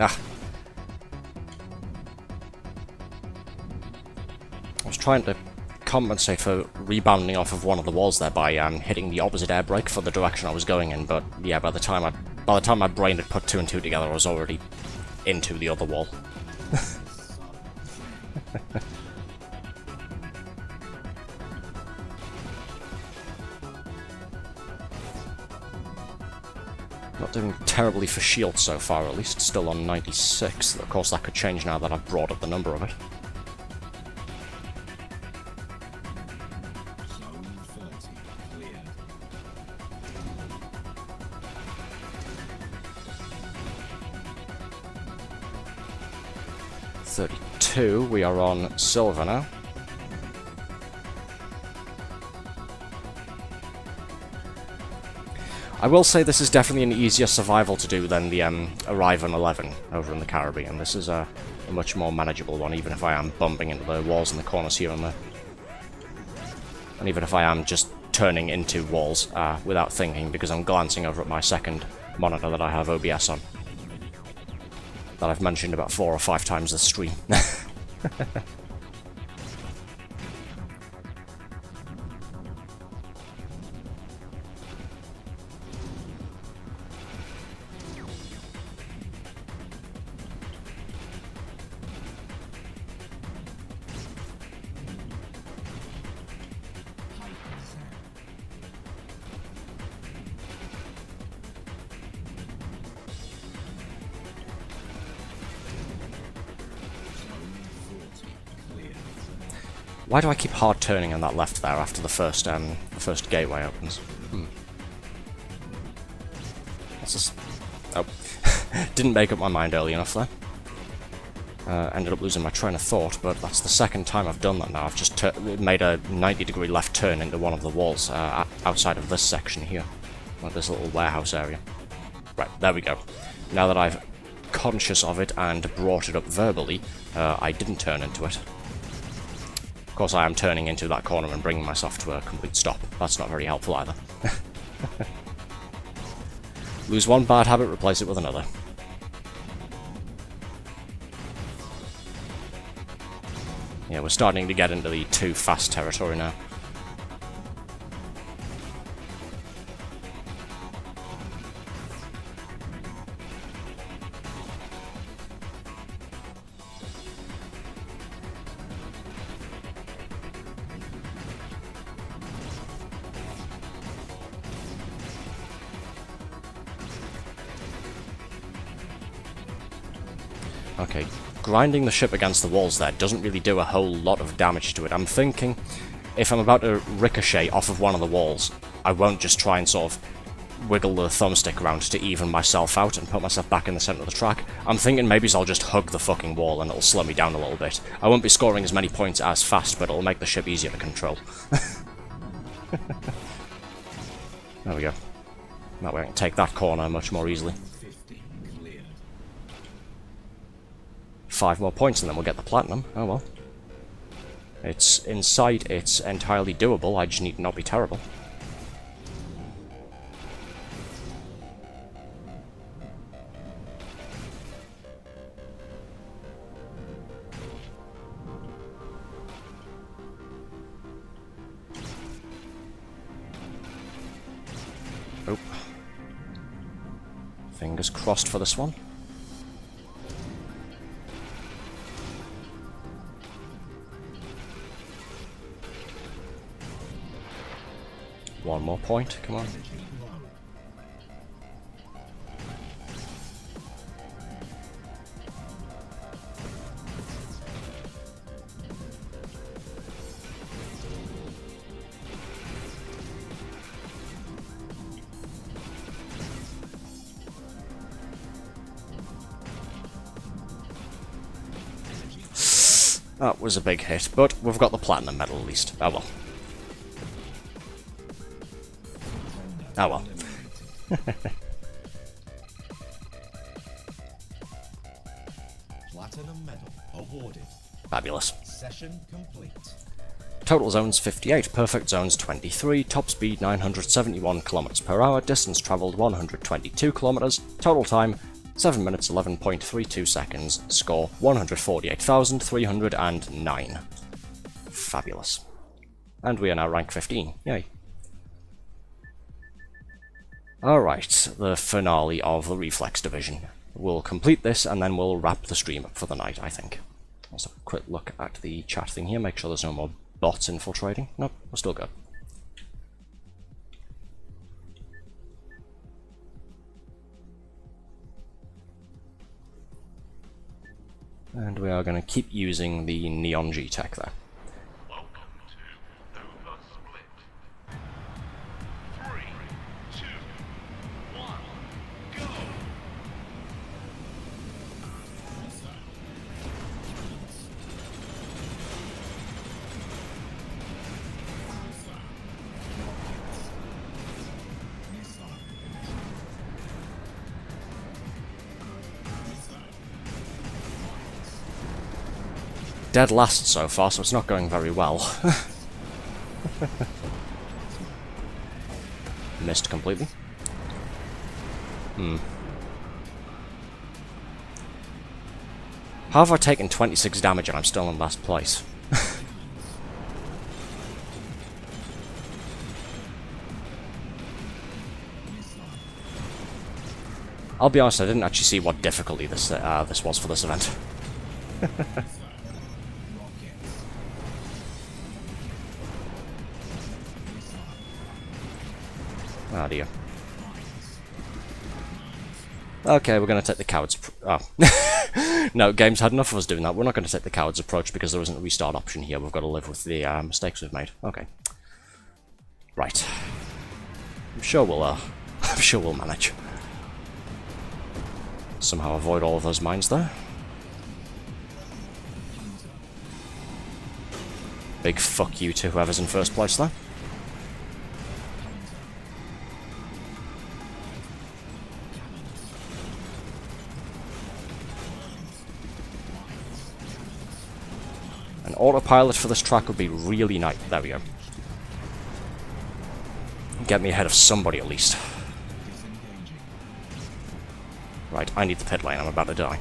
Ah. I was trying to compensate for rebounding off of one of the walls there by hitting the opposite air brake for the direction I was going in, but yeah, by the time my brain had put two and two together, I was already into the other wall. Not doing terribly for shield so far, at least. Still on 96. Of course, that could change now that I've brought up the number of it. Zone 30 cleared. 32. We are on silver now. I will say this is definitely an easier survival to do than the Arrive on 11 over in the Caribbean. This is a much more manageable one, even if I am bumping into the walls in the corners here and there. And even if I am just turning into walls without thinking, because I'm glancing over at my second monitor that I have OBS on. That I've mentioned about 4 or 5 times this stream. Why do I keep hard turning on that left there after the first gateway opens? What's this? Oh, didn't make up my mind early enough there. Ended up losing my train of thought, but that's the second time I've done that now. I've just made a 90-degree left turn into one of the walls outside of this section here, like this little warehouse area. Right, there we go. Now that I've conscious of it and brought it up verbally, I didn't turn into it. Of course, I am turning into that corner and bringing myself to a complete stop. That's not very helpful either. Lose one bad habit, replace it with another. Yeah, we're starting to get into the too fast territory now. Okay, grinding the ship against the walls there doesn't really do a whole lot of damage to it. I'm thinking, if I'm about to ricochet off of one of the walls, I won't just try and sort of wiggle the thumbstick around to even myself out and put myself back in the center of the track. I'm thinking maybe I'll just hug the fucking wall and it'll slow me down a little bit. I won't be scoring as many points as fast, but it'll make the ship easier to control. There we go. That way I can take that corner much more easily. 5 more points and then we'll get the platinum. Oh well. It's in sight, it's entirely doable, I just need to not be terrible. Oh. Fingers crossed for this one. One more point, come on. That was a big hit, but we've got the platinum medal at least. Oh well. Oh well. Platinum medal awarded. Fabulous. Session complete. Total zones 58, perfect zones 23, top speed 971 km per hour, distance travelled 122 km, total time 7 minutes 11.32 seconds, score 148,309. Fabulous. And we are now rank 15. Yay. Alright, the finale of the Reflex Division. We'll complete this and then we'll wrap the stream up for the night, I think. Let's have a quick look at the chat thing here, make sure there's no more bots infiltrating. Nope, we're still good. And we are going to keep using the Neon G-Tek there. Welcome to Nova Split. 3, 2, 1, go! Dead last so far, so it's not going very well. Missed completely. How have I taken 26 damage and I'm still in last place? I'll be honest, I didn't actually see what difficulty this was for this event. Oh dear. Okay, we're going to take the coward's no, game's had enough of us doing that. We're not going to take the coward's approach because there isn't a restart option here. We've got to live with the mistakes we've made. Okay. Right. I'm sure we'll manage. Somehow avoid all of those mines there. Big fuck you to whoever's in first place there. An autopilot for this track would be really nice. There we go. Get me ahead of somebody at least. Right, I need the pit lane. I'm about to die.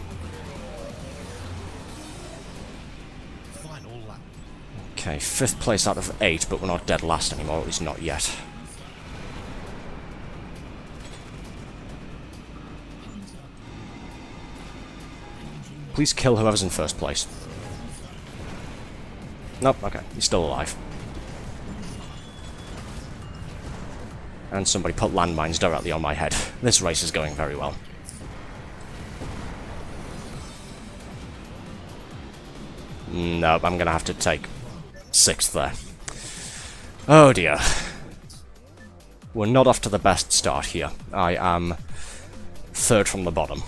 Okay, 5th place out of 8, but we're not dead last anymore, at least not yet. Please kill whoever's in first place. Nope, okay, he's still alive. And somebody put landmines directly on my head. This race is going very well. Nope, I'm gonna have to take 6th there. Oh dear. We're not off to the best start here. I am 3rd from the bottom.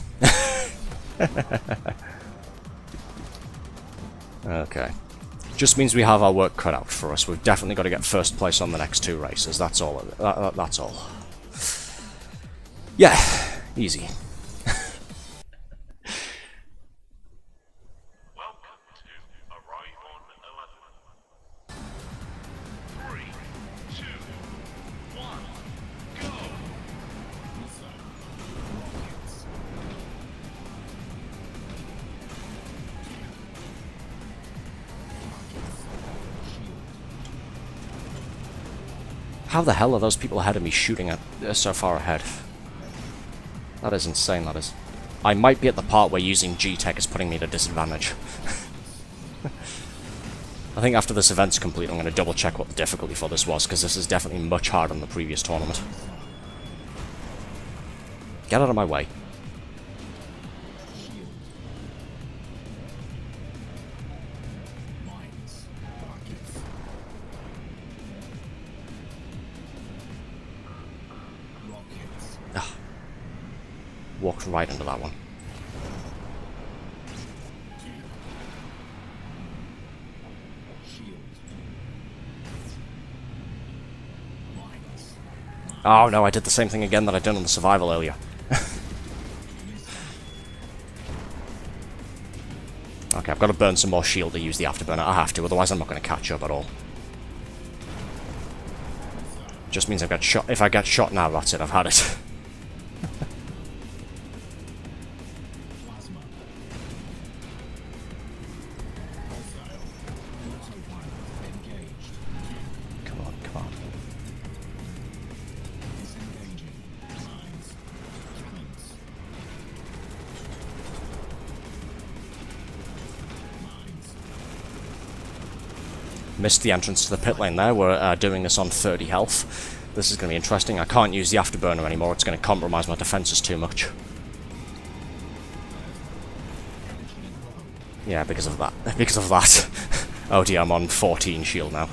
Okay. Just means we have our work cut out for us. We've definitely got to get 1st place on the next 2 races. That's all. That's all. Yeah, easy. Welcome to Arrive on 11. 3, 2, 1, go! How the hell are those people ahead of me shooting at so far ahead? That is insane, that is. I might be at the part where using G-Tek is putting me at a disadvantage. I think after this event's complete, I'm going to double check what the difficulty for this was, because this is definitely much harder than the previous tournament. Get out of my way. Walked right into that one. Oh no, I did the same thing again that I'd done on the survival earlier. Okay, I've got to burn some more shield to use the afterburner. I have to, otherwise I'm not going to catch up at all. Just means I've got shot. If I get shot now, that's it, I've had it. Missed the entrance to the pit lane there. We're doing this on 30 health. This is going to be interesting. I can't use the afterburner anymore. It's going to compromise my defenses too much. Yeah, because of that. Because of that. Oh dear, I'm on 14 shield now.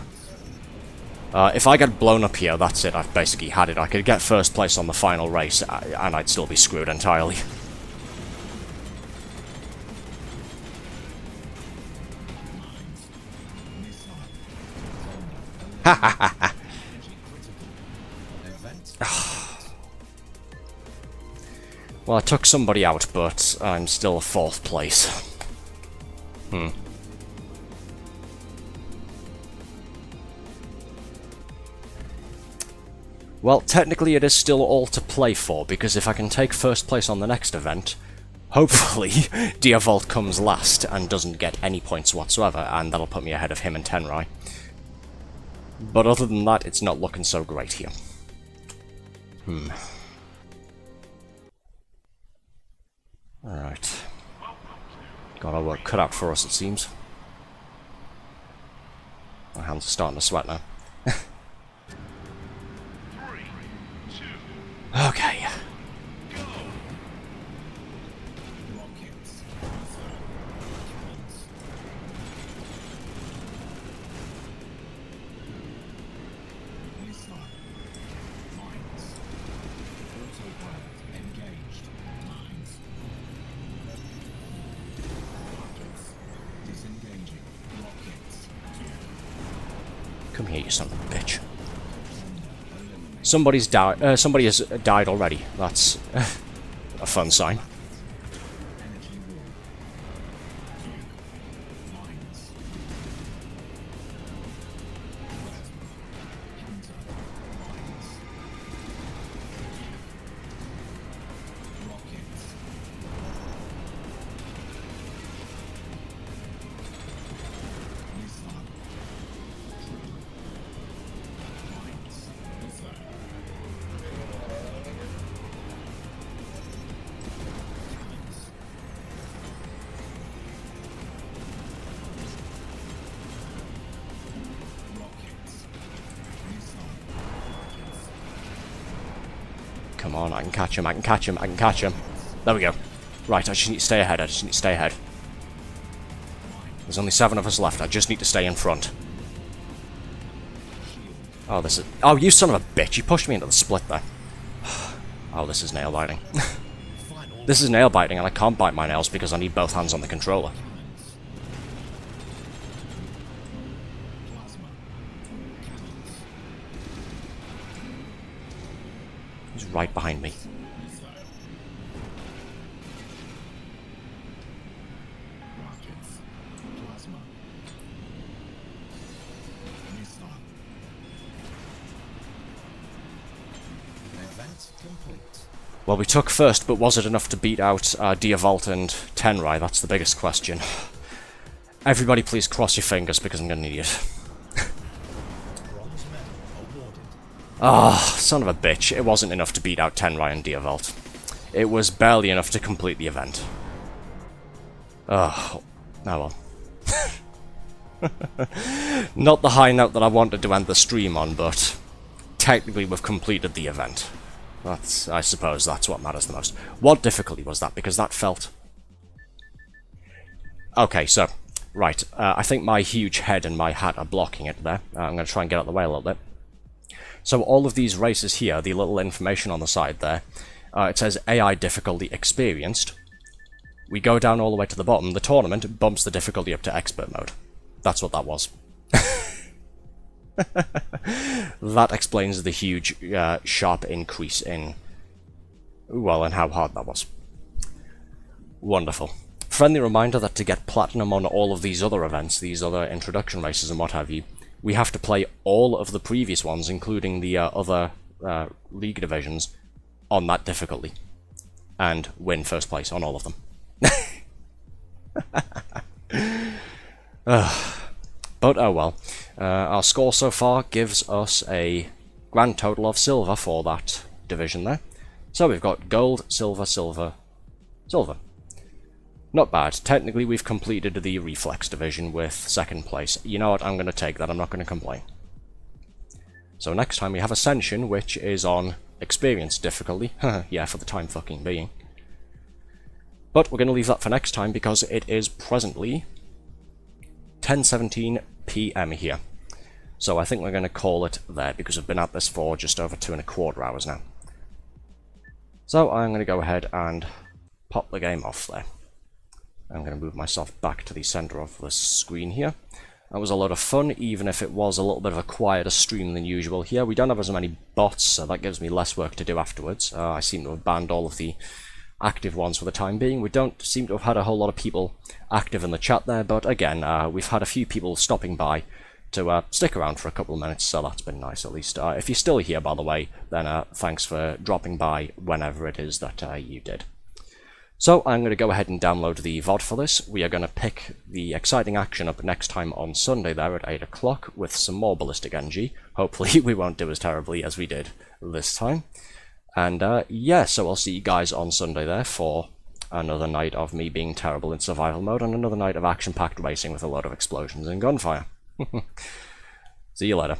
If I get blown up here, that's it. I've basically had it. I could get first place on the final race, and I'd still be screwed entirely. Ha ha ha ha! Well, I took somebody out, but I'm still 4th place. Well, technically it is still all to play for, because if I can take first place on the next event, hopefully Diavolt comes last and doesn't get any points whatsoever, and that'll put me ahead of him and Tenrai. But other than that, it's not looking so great here. Alright. Got our work cut out for us, it seems. My hands are starting to sweat now. 3, 2, Okay. go! Rockets. Missile. Mines. Autopilot engaged. Mines. Rockets. Disengaging. Rockets. Come here, you son of a bitch. Somebody's died. Somebody has died already. That's a fun sign. Energy wall. Mines. Hunter. Mines. Rockets. Missile. Mines. Missile. Rockets. Missile. Come on, I can catch him, I can catch him, I can catch him. There we go. Right, I just need to stay ahead, I just need to stay ahead. There's only 7 of us left, I just need to stay in front. Oh, this is... Oh, you son of a bitch, you pushed me into the split there. Oh, this is nail biting. This is nail biting, and I can't bite my nails because I need both hands on the controller. Plasma. He's right behind me. Missile. Rockets. Plasma. Missile. Event complete. Well, we took first, but was it enough to beat out Diavolt and Tenrai? That's the biggest question. Everybody please cross your fingers, because I'm gonna need it. Bronze medal awarded. Ah, son of a bitch. It wasn't enough to beat out Tenrai and Diavolt. It was barely enough to complete the event. Oh well. Not the high note that I wanted to end the stream on, but technically we've completed the event. I suppose that's what matters the most. What difficulty was that? Because that felt... Okay, so, right, I think my huge head and my hat are blocking it there. I'm going to try and get out of the way a little bit. So all of these races here, the little information on the side there, it says AI difficulty experienced. We go down all the way to the bottom, the tournament bumps the difficulty up to expert mode. That's what that was. That explains the huge, sharp increase in... well, and how hard that was. Wonderful. Friendly reminder that to get platinum on all of these other events, these other introduction races and what have you, we have to play all of the previous ones, including the other league divisions, on that difficulty. And win first place on all of them. But oh well. Our score so far gives us a grand total of silver for that division there. So we've got gold, silver, silver, silver. Not bad. Technically, we've completed the Reflex division with 2nd place. You know what, I'm going to take that, I'm not going to complain. So next time we have Ascension, which is on Experience difficulty. Yeah, for the time fucking being. But we're going to leave that for next time because it is presently 10:17 PM here. So I think we're going to call it there because we've been at this for just over 2¼ hours now. So I'm going to go ahead and pop the game off there. I'm going to move myself back to the center of the screen here. That was a lot of fun, even if it was a little bit of a quieter stream than usual here. We don't have as many bots, so that gives me less work to do afterwards. I seem to have banned all of the active ones for the time being. We don't seem to have had a whole lot of people active in the chat there, but again, we've had a few people stopping by to stick around for a couple of minutes, so that's been nice at least. If you're still here, by the way, then thanks for dropping by whenever it is that you did. So I'm going to go ahead and download the VOD for this. We are going to pick the exciting action up next time on Sunday there at 8 o'clock with some more BallisticNG. Hopefully we won't do as terribly as we did this time. And yeah, so I'll see you guys on Sunday there for another night of me being terrible in survival mode and another night of action-packed racing with a lot of explosions and gunfire. See you later.